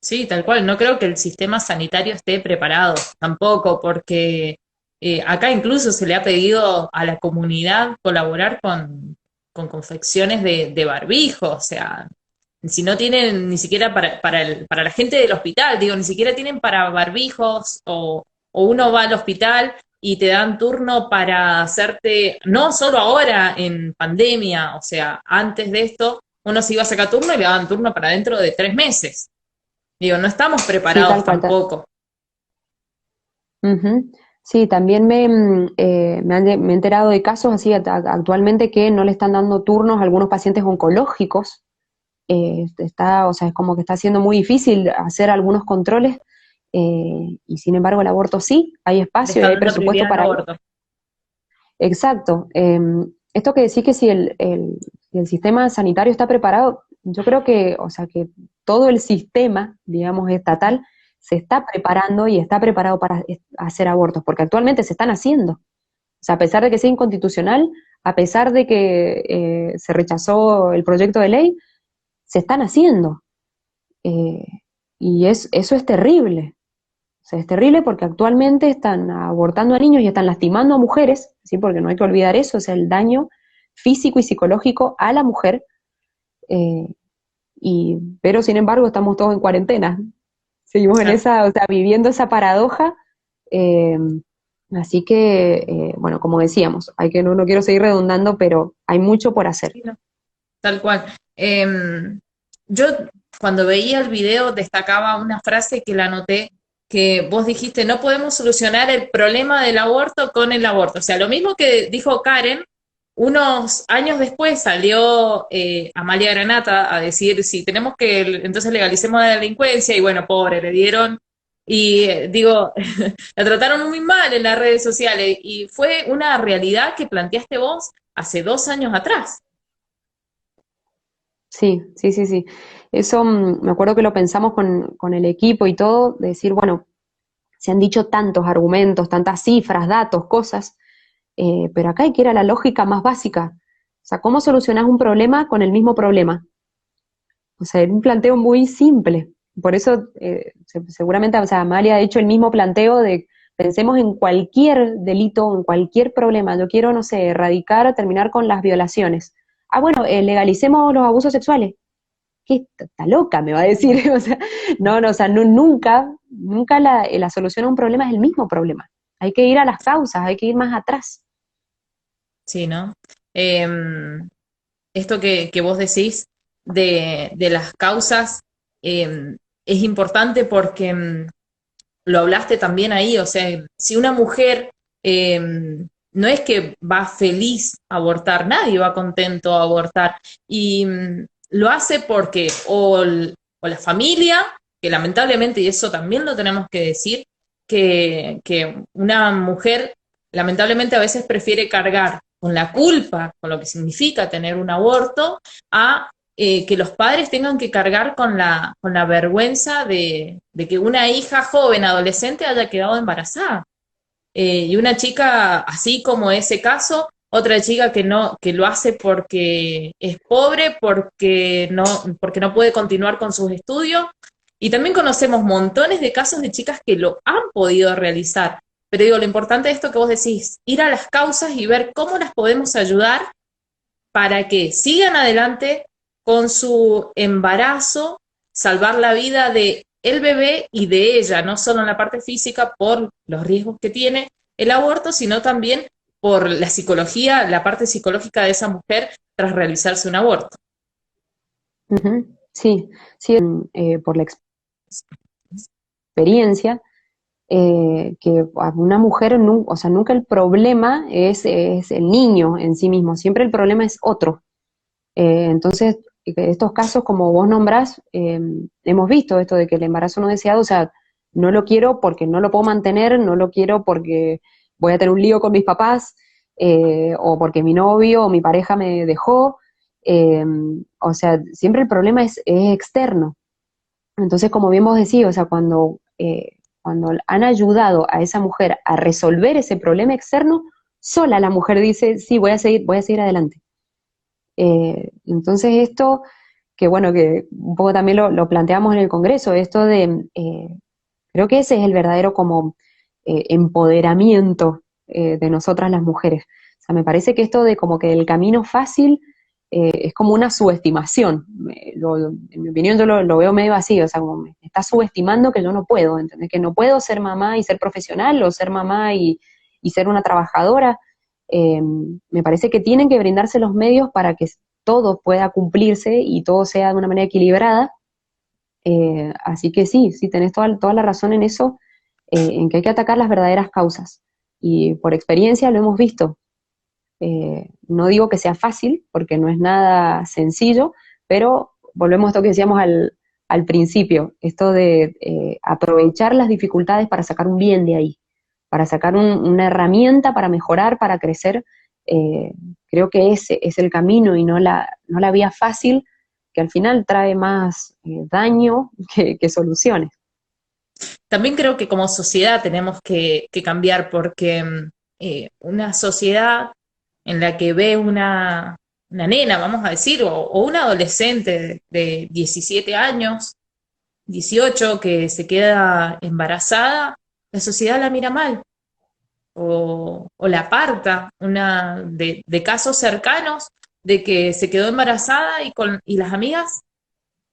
Sí, tal cual. No creo que el sistema sanitario esté preparado tampoco, porque acá incluso se le ha pedido a la comunidad colaborar con confecciones de barbijo. O sea, si no tienen ni siquiera para la gente del hospital, digo, ni siquiera tienen para barbijos o uno va al hospital y te dan turno para hacerte, no solo ahora en pandemia, o sea, antes de esto, uno se iba a sacar turno y le daban turno para dentro de 3 meses. Digo, no estamos Sí, preparados tal cual. tampoco. Ujú. Sí, también me he enterado de casos así actualmente que no le están dando turnos a algunos pacientes oncológicos. O sea, es como que está siendo muy difícil hacer algunos controles, y sin embargo el aborto sí, hay Le espacio y está hay dando presupuesto prioridad al para ir. aborto. Exacto. Esto que decís que si el sistema sanitario está preparado, yo creo que, o sea, que todo el sistema, digamos, estatal, se está preparando y está preparado para hacer abortos, porque actualmente se están haciendo. O sea, a pesar de que sea inconstitucional, a pesar de que se rechazó el proyecto de ley, se están haciendo. Eh, y eso es terrible. O sea, es terrible porque actualmente están abortando a niños y están lastimando a mujeres, ¿sí? Porque no hay que olvidar eso, o sea, el daño físico y psicológico a la mujer, eh, pero sin embargo estamos todos en cuarentena. Seguimos en Claro. esa, o sea, viviendo esa paradoja. eh, Así que, bueno, como decíamos, no quiero seguir redundando, pero hay mucho por hacer. Sí, no, tal cual. Yo cuando veía el video destacaba una frase que la anoté, que vos dijiste, no podemos solucionar el problema del aborto con el aborto. O sea, lo mismo que dijo Karen, unos años después salió Amalia Granata a decir, si tenemos que, entonces legalicemos la delincuencia, y bueno, pobre, le dieron Y digo, la trataron muy mal en las redes sociales y fue una realidad que planteaste vos hace 2 años atrás. Sí, sí, sí, sí. Eso me acuerdo que lo pensamos con el equipo y todo, de decir, bueno, se han dicho tantos argumentos, tantas cifras, datos, cosas, pero acá hay que ir a la lógica más básica. O sea, ¿cómo solucionás un problema con el mismo problema? O sea, era un planteo muy simple. Por eso, seguramente, o sea, Amalia ha hecho el mismo planteo de pensemos en cualquier delito, en cualquier problema. Yo quiero, no sé, erradicar, terminar con las violaciones. Ah, bueno, legalicemos los abusos sexuales. ¿Qué está loca? Me va a decir. O sea, no, no, o sea, nunca, nunca la solución a un problema es el mismo problema. Hay que ir a las causas, hay que ir más atrás. Sí, ¿no? Esto que vos decís de las causas es importante porque lo hablaste también ahí, o sea, si una mujer no es que va feliz a abortar, nadie va contento a abortar, y lo hace porque o la familia, que lamentablemente, y eso también lo tenemos que decir, que una mujer lamentablemente a veces prefiere cargar con la culpa, con lo que significa tener un aborto, a que los padres tengan que cargar con la vergüenza de que una hija joven, adolescente, haya quedado embarazada. Y una chica, así como ese caso, otra chica que no, que lo hace porque es pobre, porque no puede continuar con sus estudios. Y también conocemos montones de casos de chicas que lo han podido realizar. Pero digo, lo importante de esto que vos decís, ir a las causas y ver cómo las podemos ayudar para que sigan adelante con su embarazo, salvar la vida de el bebé y de ella, no solo en la parte física por los riesgos que tiene el aborto, sino también por la psicología, la parte psicológica de esa mujer tras realizarse un aborto. Ujú. Sí, sí, por la experiencia, que a una mujer, o sea, nunca el problema es el niño en sí mismo, siempre el problema es otro. Entonces, estos casos, como vos nombrás, hemos visto esto de que el embarazo no deseado, o sea, no lo quiero porque no lo puedo mantener, no lo quiero porque voy a tener un lío con mis papás, o porque mi novio o mi pareja me dejó. eh, o sea, siempre el problema es externo. Entonces, como bien vos decís, o sea, cuando han ayudado a esa mujer a resolver ese problema externo, sola la mujer dice, sí, voy a seguir adelante. Entonces esto, que bueno, que un poco también lo planteamos en el Congreso, esto de, creo que ese es el verdadero como empoderamiento de nosotras las mujeres. O sea, me parece que esto de como que el camino fácil es como una subestimación. En mi opinión yo lo veo medio así, o sea, como me está subestimando que yo no puedo, ¿entendés? Que no puedo ser mamá y ser profesional, o ser mamá y ser una trabajadora. Me parece que tienen que brindarse los medios para que todo pueda cumplirse y todo sea de una manera equilibrada. Así que sí, sí, tenés toda la razón en eso, en que hay que atacar las verdaderas causas. Y por experiencia lo hemos visto. No digo que sea fácil, porque no es nada sencillo, pero volvemos a esto que decíamos al principio, esto de aprovechar las dificultades para sacar un bien de ahí, para sacar una herramienta para mejorar, para crecer. eh, Creo que ese es el camino y no la vía fácil, que al final trae más daño que soluciones. También creo que como sociedad tenemos que cambiar porque una sociedad en la que ve una nena, vamos a decir, o una adolescente de 17 años, 18 que se queda embarazada, la sociedad la mira mal o la aparta, de casos cercanos de que se quedó embarazada y las amigas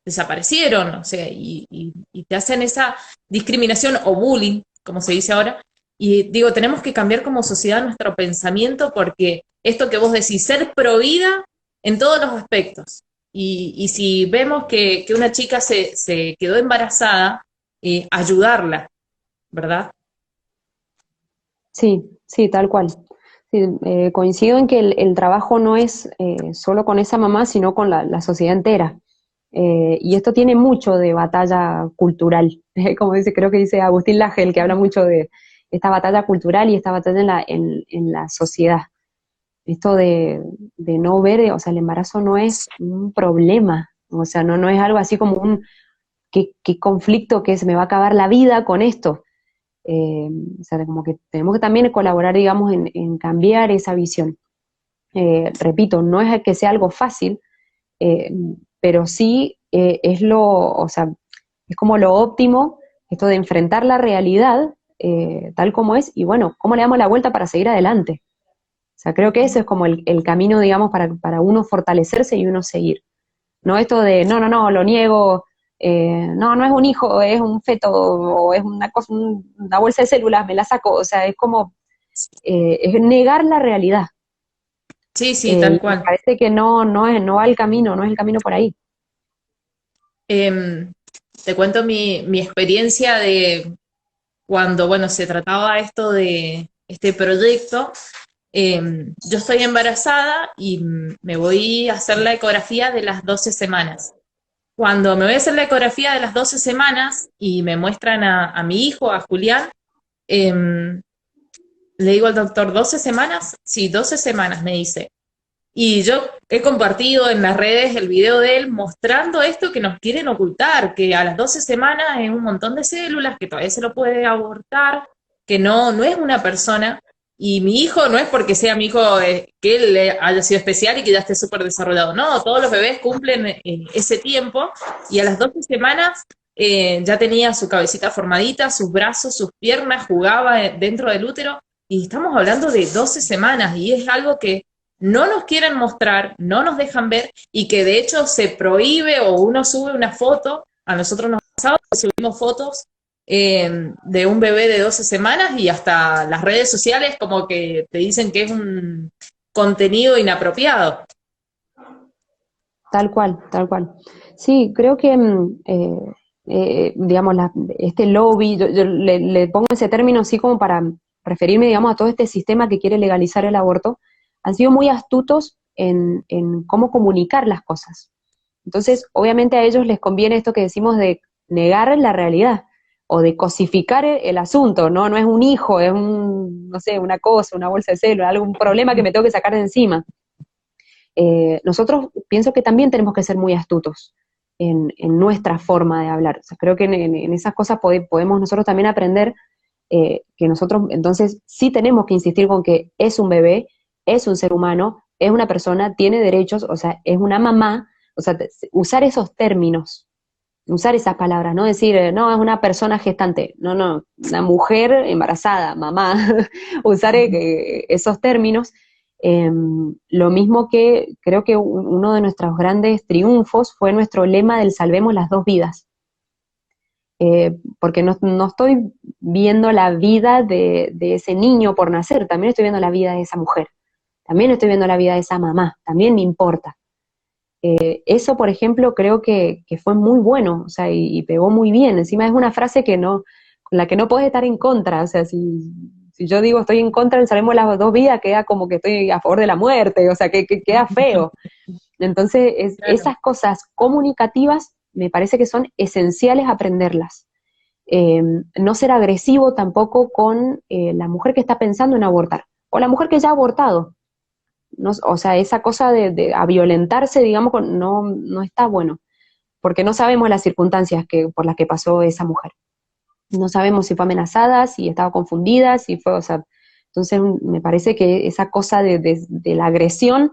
desaparecieron, o sea, y te hacen esa discriminación o bullying, como se dice ahora. Y digo, tenemos que cambiar como sociedad nuestro pensamiento porque esto que vos decís, ser provida en todos los aspectos. Y si vemos que una chica se quedó embarazada, ayudarla, ¿verdad? Sí, sí, tal cual. Sí, coincido en que el trabajo no es solo con esa mamá, sino con la sociedad entera. Y esto tiene mucho de batalla cultural, como dice, creo que dice Agustín Laje, el que habla mucho de esta batalla cultural y esta batalla en la sociedad. Esto de no ver, o sea, el embarazo no es un problema, o sea, no es algo así como qué conflicto, que se me va a acabar la vida con esto. O sea, como que tenemos que también colaborar, digamos, en cambiar esa visión. Repito, no es que sea algo fácil, eh, pero sí o sea, es como lo óptimo, esto de enfrentar la realidad tal como es, y bueno, ¿cómo le damos la vuelta para seguir adelante? O sea, creo que ese es como el camino, digamos, para uno fortalecerse y uno seguir. No esto de, no, lo niego, no es un hijo, es un feto, o es una cosa, una bolsa de células, me la saco, o sea, es como, es negar la realidad. Sí, sí, tal Y me cual. parece que no va el camino, no es el camino por ahí. Em, Te cuento mi experiencia de cuando, bueno, se trataba esto de este proyecto. Yo estoy embarazada y me voy a hacer la ecografía de las 12 semanas. Cuando me voy a hacer la ecografía de las 12 semanas y me muestran a mi hijo, a Julián, em, le digo al doctor, ¿12 semanas? Sí, 12 semanas, me dice. Y yo he compartido en las redes el video de él mostrando esto que nos quieren ocultar, que a las 12 semanas es un montón de células, que todavía se lo puede abortar, que no es una persona. Y mi hijo no es porque sea mi hijo que él haya sido especial y que ya esté súper desarrollado. No, todos los bebés cumplen ese tiempo y a las 12 semanas ya tenía su cabecita formadita, sus brazos, sus piernas, jugaba dentro del útero. Y estamos hablando de 12 semanas y es algo que no nos quieren mostrar, no nos dejan ver y que de hecho se prohíbe o uno sube una foto, a nosotros nos ha pasado que subimos fotos de un bebé de 12 semanas y hasta las redes sociales como que te dicen que es un contenido inapropiado. Tal cual, tal cual. Sí, creo que, digamos, este lobby, yo le pongo ese término así como para referirme, digamos, a todo este sistema que quiere legalizar el aborto, han sido muy astutos en cómo comunicar las cosas. Entonces, obviamente a ellos les conviene esto que decimos de negar la realidad o de cosificar el asunto, ¿no? No es un hijo, es no sé, una cosa, una bolsa de celo, algún problema que me tengo que sacar de encima. Nosotros pienso que también tenemos que ser muy astutos en nuestra forma de hablar. O sea, creo que en esas cosas podemos nosotros también aprender que nosotros entonces sí tenemos que insistir con que es un bebé, es un ser humano, es una persona, tiene derechos, o sea, es una mamá, o sea, usar esos términos, usar esas palabras, no decir, no, es una persona gestante, no, una mujer embarazada, mamá, usar esos términos. Lo mismo que creo que uno de nuestros grandes triunfos fue nuestro lema del salvemos las dos vidas. Porque no estoy viendo la vida de ese niño por nacer, también estoy viendo la vida de esa mujer, también estoy viendo la vida de esa mamá, también me importa. Eso, por ejemplo, creo que fue muy bueno, o sea, y pegó muy bien. Encima es una frase con la que no puedes estar en contra, o sea, si yo digo estoy en contra del salvemos las dos vidas, queda como que estoy a favor de la muerte, o sea, que queda feo. Entonces, Claro. esas cosas comunicativas me parece que son esenciales aprenderlas. No ser agresivo tampoco con la mujer que está pensando en abortar, o la mujer que ya ha abortado. No, o sea, esa cosa a violentarse, digamos, no está bueno, porque no sabemos las circunstancias por las que pasó esa mujer. No sabemos si fue amenazada, si estaba confundida, si fue, o sea, entonces me parece que esa cosa de la agresión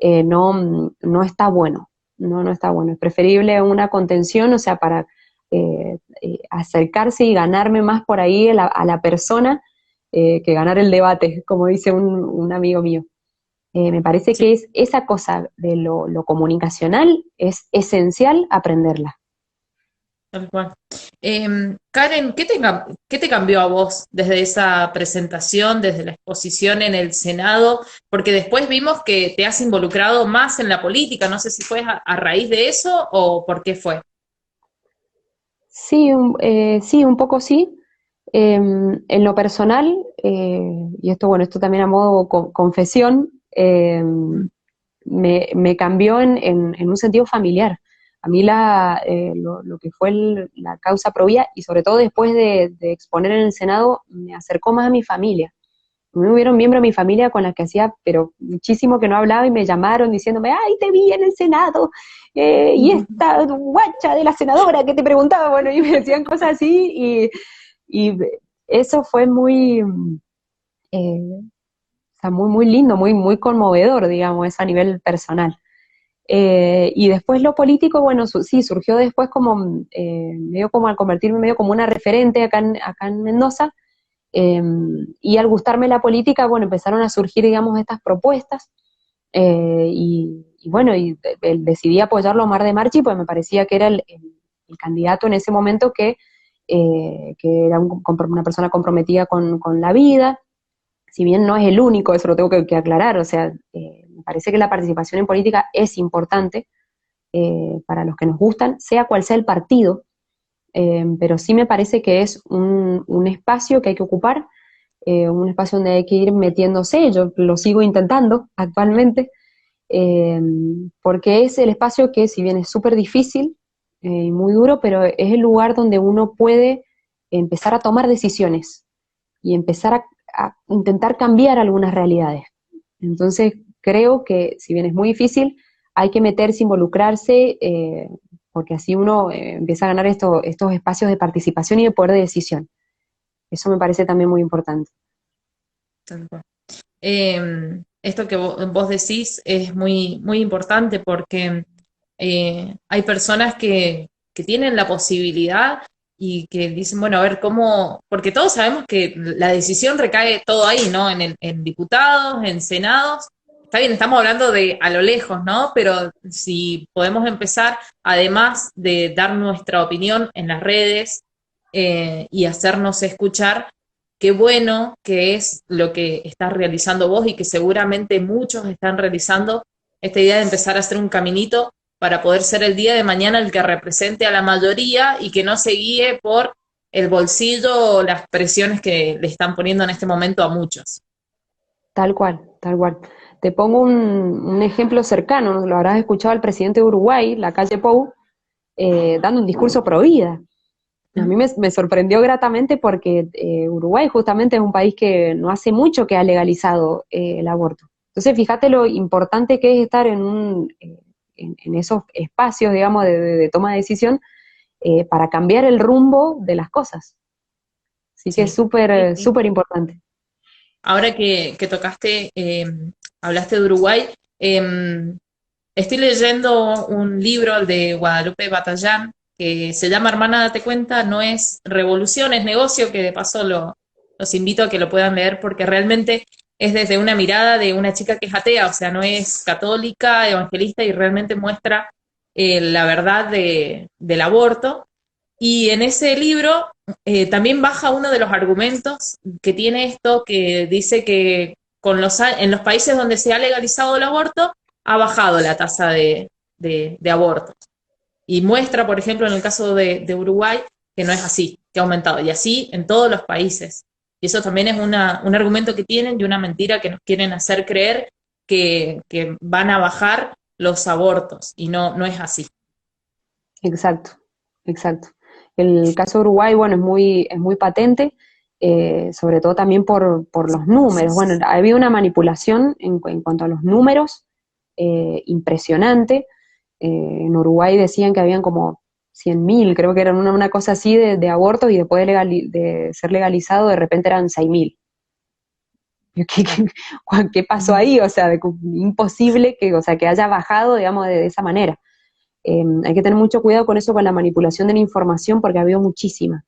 no está bueno, no está bueno. Es preferible una contención, o sea, para acercarse y ganarme más por ahí a la persona que ganar el debate, como dice un amigo mío. Me parece que es esa cosa de lo comunicacional es esencial aprenderla. Tal cual. Karen, qué te cambió a vos desde esa presentación, desde la exposición en el Senado? Porque después vimos que te has involucrado más en la política. No sé si fue a raíz de eso o por qué fue. Sí, sí, un poco sí. En lo personal, y esto, bueno, esto también a modo confesión, me cambió en un sentido familiar. A mí lo que fue la causa Provida, y sobre todo después de exponer en el Senado, me acercó más a mi familia. Me hubieron miembros de mi familia con las que hacía, pero muchísimo que no hablaba, y me llamaron diciéndome, ay, te vi en el Senado, y esta guacha de la senadora que te preguntaba, bueno, y me decían cosas así, y eso fue muy, o sea, muy, muy lindo, muy, muy conmovedor, digamos, eso a nivel personal. Y después lo político, bueno, sí, surgió después como, medio como al convertirme medio como una referente acá en Mendoza, eh, y al gustarme la política, bueno, empezaron a surgir, digamos, estas propuestas, y bueno, decidí apoyarlo a Omar de Marchi, pues me parecía que era el candidato en ese momento que era una persona comprometida con la vida, si bien no es el único, eso lo tengo que aclarar, o sea, me parece que la participación en política es importante para los que nos gustan, sea cual sea el partido, pero sí me parece que es un espacio que hay que ocupar, un espacio donde hay que ir metiéndose, yo lo sigo intentando actualmente, eh, porque es el espacio que, si bien es súper difícil y muy duro, pero es el lugar donde uno puede empezar a tomar decisiones y empezar a intentar cambiar algunas realidades. Entonces, creo que, si bien es muy difícil, hay que meterse, involucrarse, porque así uno empieza a ganar estos espacios de participación y de poder de decisión. Eso me parece también muy importante. Tal cual. Esto que vos decís es muy, muy importante porque hay personas que tienen la posibilidad y que dicen, bueno, a ver cómo, porque todos sabemos que la decisión recae todo ahí, ¿no? En diputados, en senados. Está bien, estamos hablando de a lo lejos, ¿no? Pero si podemos empezar, además de dar nuestra opinión en las redes y hacernos escuchar, qué bueno que es lo que estás realizando vos y que seguramente muchos están realizando, esta idea de empezar a hacer un caminito para poder ser el día de mañana el que represente a la mayoría y que no se guíe por el bolsillo o las presiones que le están poniendo en este momento a muchos. Tal cual, tal cual. Te pongo un ejemplo cercano, lo habrás escuchado al presidente de Uruguay, la calle Pou, dando un discurso pro vida. A mí me sorprendió gratamente porque Uruguay justamente es un país que no hace mucho que ha legalizado el aborto. Entonces, fíjate lo importante que es estar en esos espacios, digamos, de toma de decisión para cambiar el rumbo de las cosas. Así que es Sí, súper, sí, sí. súper importante. Ahora que tocaste, hablaste de Uruguay, estoy leyendo un libro de Guadalupe Batallán que se llama Hermana, date cuenta, no es revolución, es negocio, que de paso los invito a que lo puedan leer porque realmente es desde una mirada de una chica que es atea, o sea, no es católica, evangelista y realmente muestra la verdad del aborto. Y en ese libro también baja uno de los argumentos que tiene esto, que dice que en los países donde se ha legalizado el aborto, ha bajado la tasa de abortos. Y muestra, por ejemplo, en el caso de Uruguay, que no es así, que ha aumentado. Y así en todos los países. Y eso también es un argumento que tienen y una mentira que nos quieren hacer creer que van a bajar los abortos. Y no, no es así. Exacto, exacto. El caso de Uruguay, bueno, es muy patente, sobre todo también por los números. Bueno, ha habido una manipulación en cuanto a los números impresionante. En Uruguay decían que habían como 100.000, creo que eran una cosa así de abortos, y después de ser legalizado de repente eran 6.000. ¿Qué, qué, Claro. qué pasó ahí? O sea, imposible que, o sea, que haya bajado, digamos, de esa manera. Hay que tener mucho cuidado con eso, con la manipulación de la información, porque ha habido muchísima.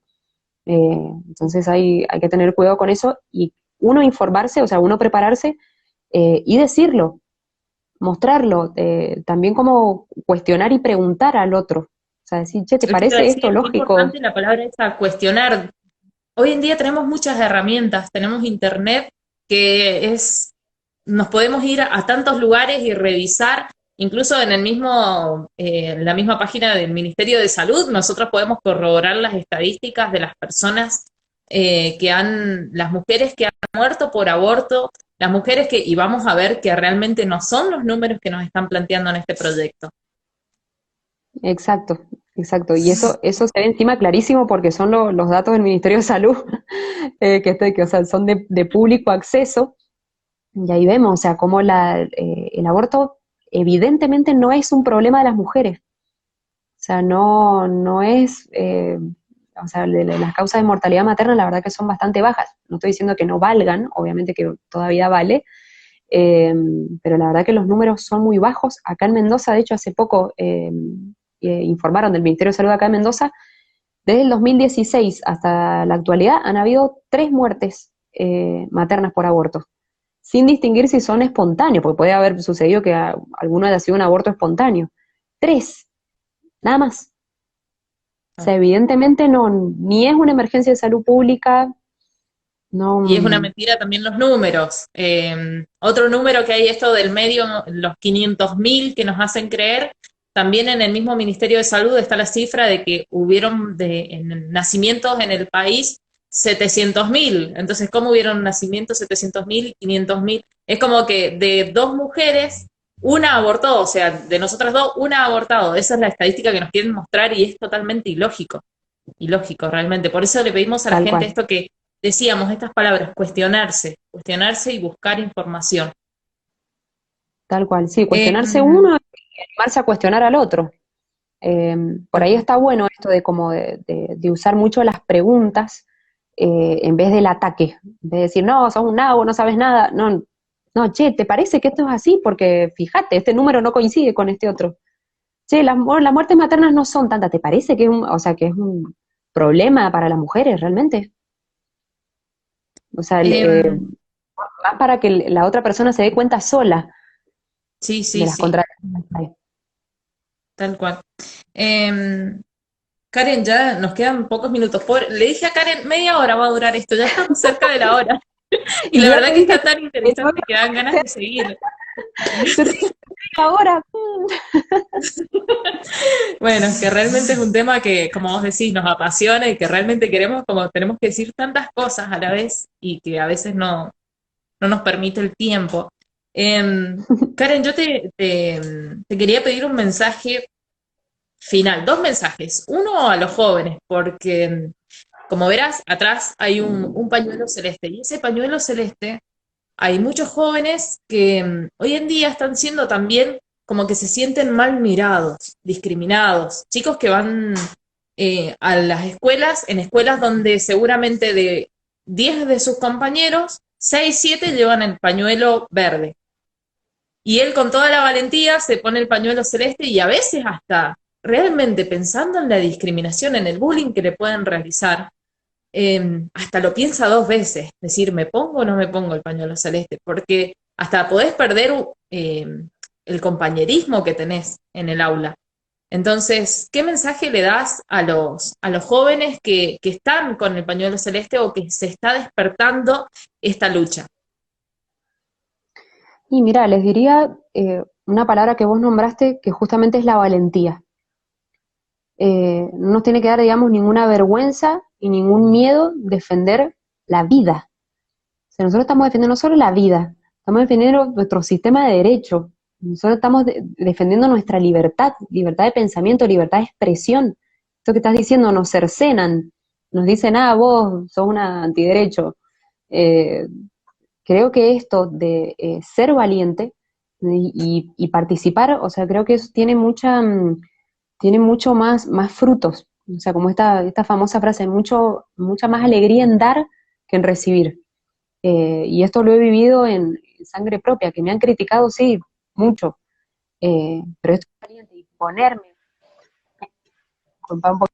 Entonces hay que tener cuidado con eso, y uno informarse, o sea, uno prepararse y decirlo, mostrarlo, también como cuestionar y preguntar al otro. O sea, decir, che, ¿te Eso te iba a parece decir, esto es muy lógico? importante la palabra esa, cuestionar. Hoy en día tenemos muchas herramientas, tenemos internet que es, nos podemos ir a tantos lugares y revisar, incluso en el mismo, la misma página del Ministerio de Salud, nosotros podemos corroborar las estadísticas de las personas las mujeres que han muerto por aborto, las mujeres y vamos a ver que realmente no son los números que nos están planteando en este proyecto. exacto, exacto. Y eso se ve encima clarísimo porque son los datos del Ministerio de Salud, o sea, son de público acceso. Y ahí vemos, o sea, cómo el aborto evidentemente no es un problema de las mujeres. O sea, no es, o sea, las causas de mortalidad materna la verdad que son bastante bajas. No estoy diciendo que no valgan, obviamente que todavía vale, eh, pero la verdad que los números son muy bajos. Acá en Mendoza, de hecho, hace poco informaron del Ministerio de Salud acá en Mendoza, desde el 2016 hasta la actualidad han habido 3 muertes maternas por aborto, sin distinguir si son espontáneos, porque puede haber sucedido que alguno haya sido un aborto espontáneo. 3, nada más. O sea, evidentemente no, ni es una emergencia de salud pública, no, Y es una mentira también los números. Otro número que hay esto del medio, los 500.000 que nos hacen creer, también en el mismo Ministerio de Salud está la cifra de que hubieron en nacimientos en el país 700.000. Entonces, ¿cómo hubieron nacimientos 700.000, 500.000? Es como que de 2 mujeres, una abortó, o sea, de nosotras dos, una ha abortado. Esa es la estadística que nos quieren mostrar y es totalmente ilógico. Ilógico, realmente. Por eso le pedimos a la tal gente cual, esto que decíamos, estas palabras, cuestionarse y buscar información. tal cual. Sí, Eh, cuestionarse uno y animarse a cuestionar al otro. Eh, por ahí está bueno esto de como de usar mucho las preguntas en vez del ataque, de decir, no, sos un nabo, no sabes nada. No, no, che, ¿te parece que esto es así? Porque fíjate, este número no coincide con este otro. Che, las muertes maternas no son tantas, ¿te parece que o sea, que es un problema para las mujeres realmente? O sea, eh, más para que la otra persona se dé cuenta sola sí, de sí, las sí, contradicciones que hay. tal cual. Eh, Karen, ya nos quedan pocos minutos. Le dije a Karen, media hora va a durar esto, ya estamos cerca de la hora. Y Y la ya verdad te que dije, está tan interesante que dan ganas de seguir. yo te dije ahora. Bueno, que realmente es un tema que, como vos decís, nos apasiona y que realmente queremos, como tenemos que decir tantas cosas a la vez y que a veces no nos permite el tiempo. Karen, yo te quería pedir un mensaje final, dos mensajes. Uno a los jóvenes, porque como verás, atrás hay un pañuelo celeste y ese pañuelo celeste hay muchos jóvenes que hoy en día están siendo también como que se sienten mal mirados, discriminados, chicos que van a las escuelas, en escuelas donde seguramente de 10 de sus compañeros, 6 7 llevan el pañuelo verde. Y él con toda la valentía se pone el pañuelo celeste y a veces hasta realmente pensando en la discriminación, en el bullying que le pueden realizar, hasta lo piensa dos veces, decir, ¿me pongo o no me pongo el pañuelo celeste? Porque hasta podés perder el compañerismo que tenés en el aula. Entonces, ¿qué mensaje le das a los jóvenes que están con el pañuelo celeste o que se está despertando esta lucha? Y mira, les diría una palabra que vos nombraste que justamente es la valentía. No nos tiene que dar, digamos, ninguna vergüenza y ningún miedo defender la vida. O sea, nosotros estamos defendiendo no solo la vida, estamos defendiendo nuestro sistema de derecho, nosotros estamos defendiendo nuestra libertad, libertad de pensamiento, libertad de expresión. Esto que estás diciendo nos cercenan, nos dicen, ah, vos sos una antiderecho. Eh, Creo que esto de ser valiente y participar, o sea, creo que eso tiene mucho más frutos. O sea, como esta famosa frase, mucha más alegría en dar que en recibir. Y esto lo he vivido en sangre propia, que me han criticado, sí, mucho. Pero esto es valiente y ponerme, disculpa un poco,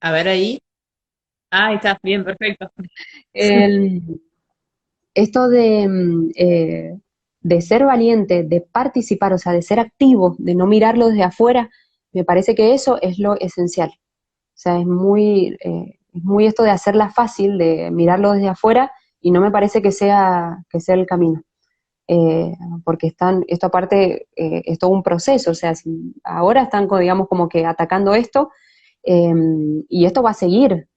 A ver ahí. Ah, ahí está, bien, perfecto. el, esto de ser valiente, de participar, o sea, de ser activo, de no mirarlo desde afuera, me parece que eso es lo esencial. O sea, es muy esto de hacerla fácil, de mirarlo desde afuera, y no me parece que sea el camino. Porque esto aparte, es todo un proceso, o sea, ahora están, digamos, como que atacando esto, eh, y esto va a seguir.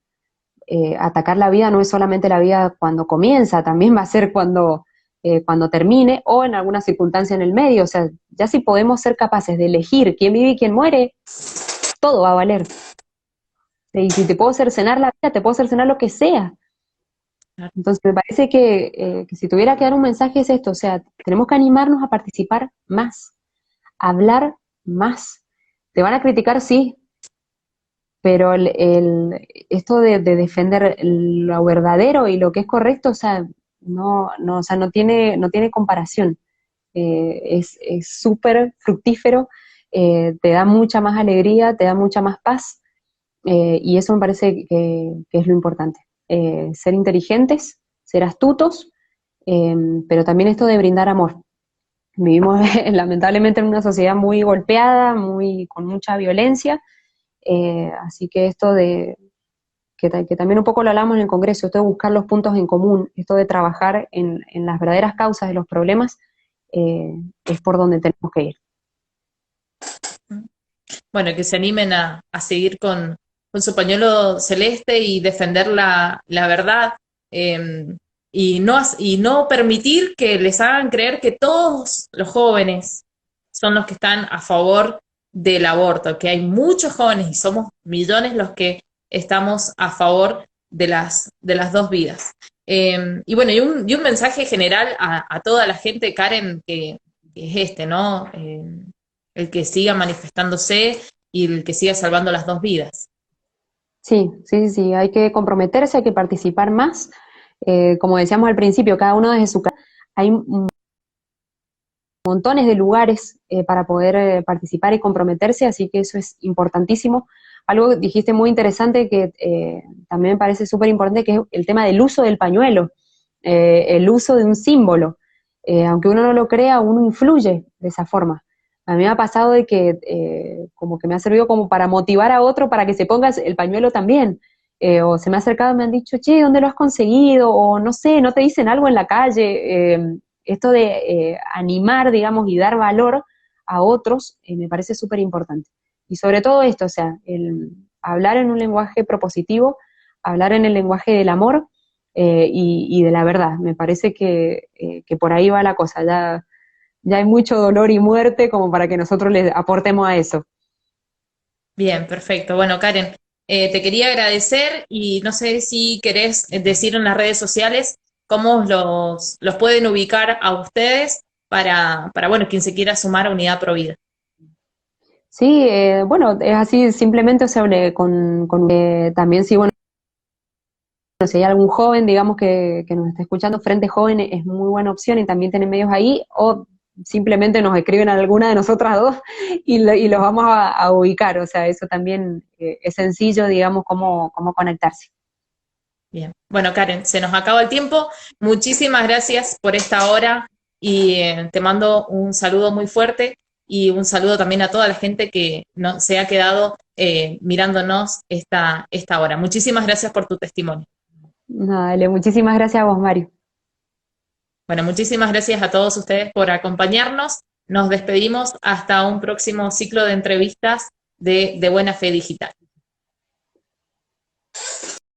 Atacar la vida no es solamente la vida cuando comienza, también va a ser cuando termine, o en alguna circunstancia en el medio. O sea, ya si podemos ser capaces de elegir quién vive y quién muere, todo va a valer. Y si te puedo cercenar la vida, te puedo cercenar lo que sea. Entonces me parece que si tuviera que dar un mensaje es esto, o sea, tenemos que animarnos a participar más, a hablar más. Te van a criticar, sí, pero esto de defender lo verdadero y lo que es correcto, o sea, o sea, no tiene comparación. Es súper fructífero, te da mucha más alegría, te da mucha más paz, y eso me parece que es lo importante. Ser inteligentes, ser astutos, pero también esto de brindar amor. Vivimos lamentablemente en una sociedad muy golpeada, con mucha violencia, así que esto que también un poco lo hablamos en el Congreso, esto de buscar los puntos en común, esto de trabajar en las verdaderas causas de los problemas, es por donde tenemos que ir. Bueno, que se animen a seguir con su pañuelo celeste y defender la verdad, eh, y no permitir que les hagan creer que todos los jóvenes son los que están a favor del aborto, que hay muchos jóvenes y somos millones los que estamos a favor de las dos vidas. Y bueno, y un mensaje general a toda la gente, Karen, que es este, ¿no? El que siga manifestándose y el que siga salvando las dos vidas. Sí, sí, sí, hay que comprometerse, hay que participar más. Como decíamos al principio, cada uno desde su casa. Hay montones de lugares para poder participar y comprometerse, así que eso es importantísimo. Algo que dijiste muy interesante que también me parece súper importante, que es el tema del uso del pañuelo, el uso de un símbolo. Aunque uno no lo crea, uno influye de esa forma. A mí me ha pasado de que como que me ha servido como para motivar a otro para que se ponga el pañuelo también. O se me ha acercado y me han dicho, che, ¿dónde lo has conseguido? O no sé, ¿no te dicen algo en la calle? Esto de animar, digamos, y dar valor a otros, me parece súper importante. Y sobre todo esto, o sea, el hablar en un lenguaje propositivo, hablar en el lenguaje del amor, y de la verdad. Me parece que por ahí va la cosa. Ya hay mucho dolor y muerte como para que nosotros les aportemos a eso. Bien, perfecto. Bueno, Karen, te quería agradecer y no sé si querés decir en las redes sociales cómo los pueden ubicar a ustedes bueno, quien se quiera sumar a Unidad Provida. Sí, bueno, es así simplemente, o sea, también sí, bueno, si hay algún joven, digamos, que nos está escuchando, Frente Joven es muy buena opción y también tienen medios ahí, o simplemente nos escriben a alguna de nosotras dos y los vamos a ubicar, o sea, eso también es sencillo, digamos, cómo conectarse. Bien. Bueno, Karen, se nos acaba el tiempo. Muchísimas gracias por esta hora y te mando un saludo muy fuerte y un saludo también a toda la gente que no, se ha quedado mirándonos esta hora. Muchísimas gracias por tu testimonio. Dale, muchísimas gracias a vos, Mario. Bueno, muchísimas gracias a todos ustedes por acompañarnos. Nos despedimos hasta un próximo ciclo de entrevistas de Buena Fe Digital.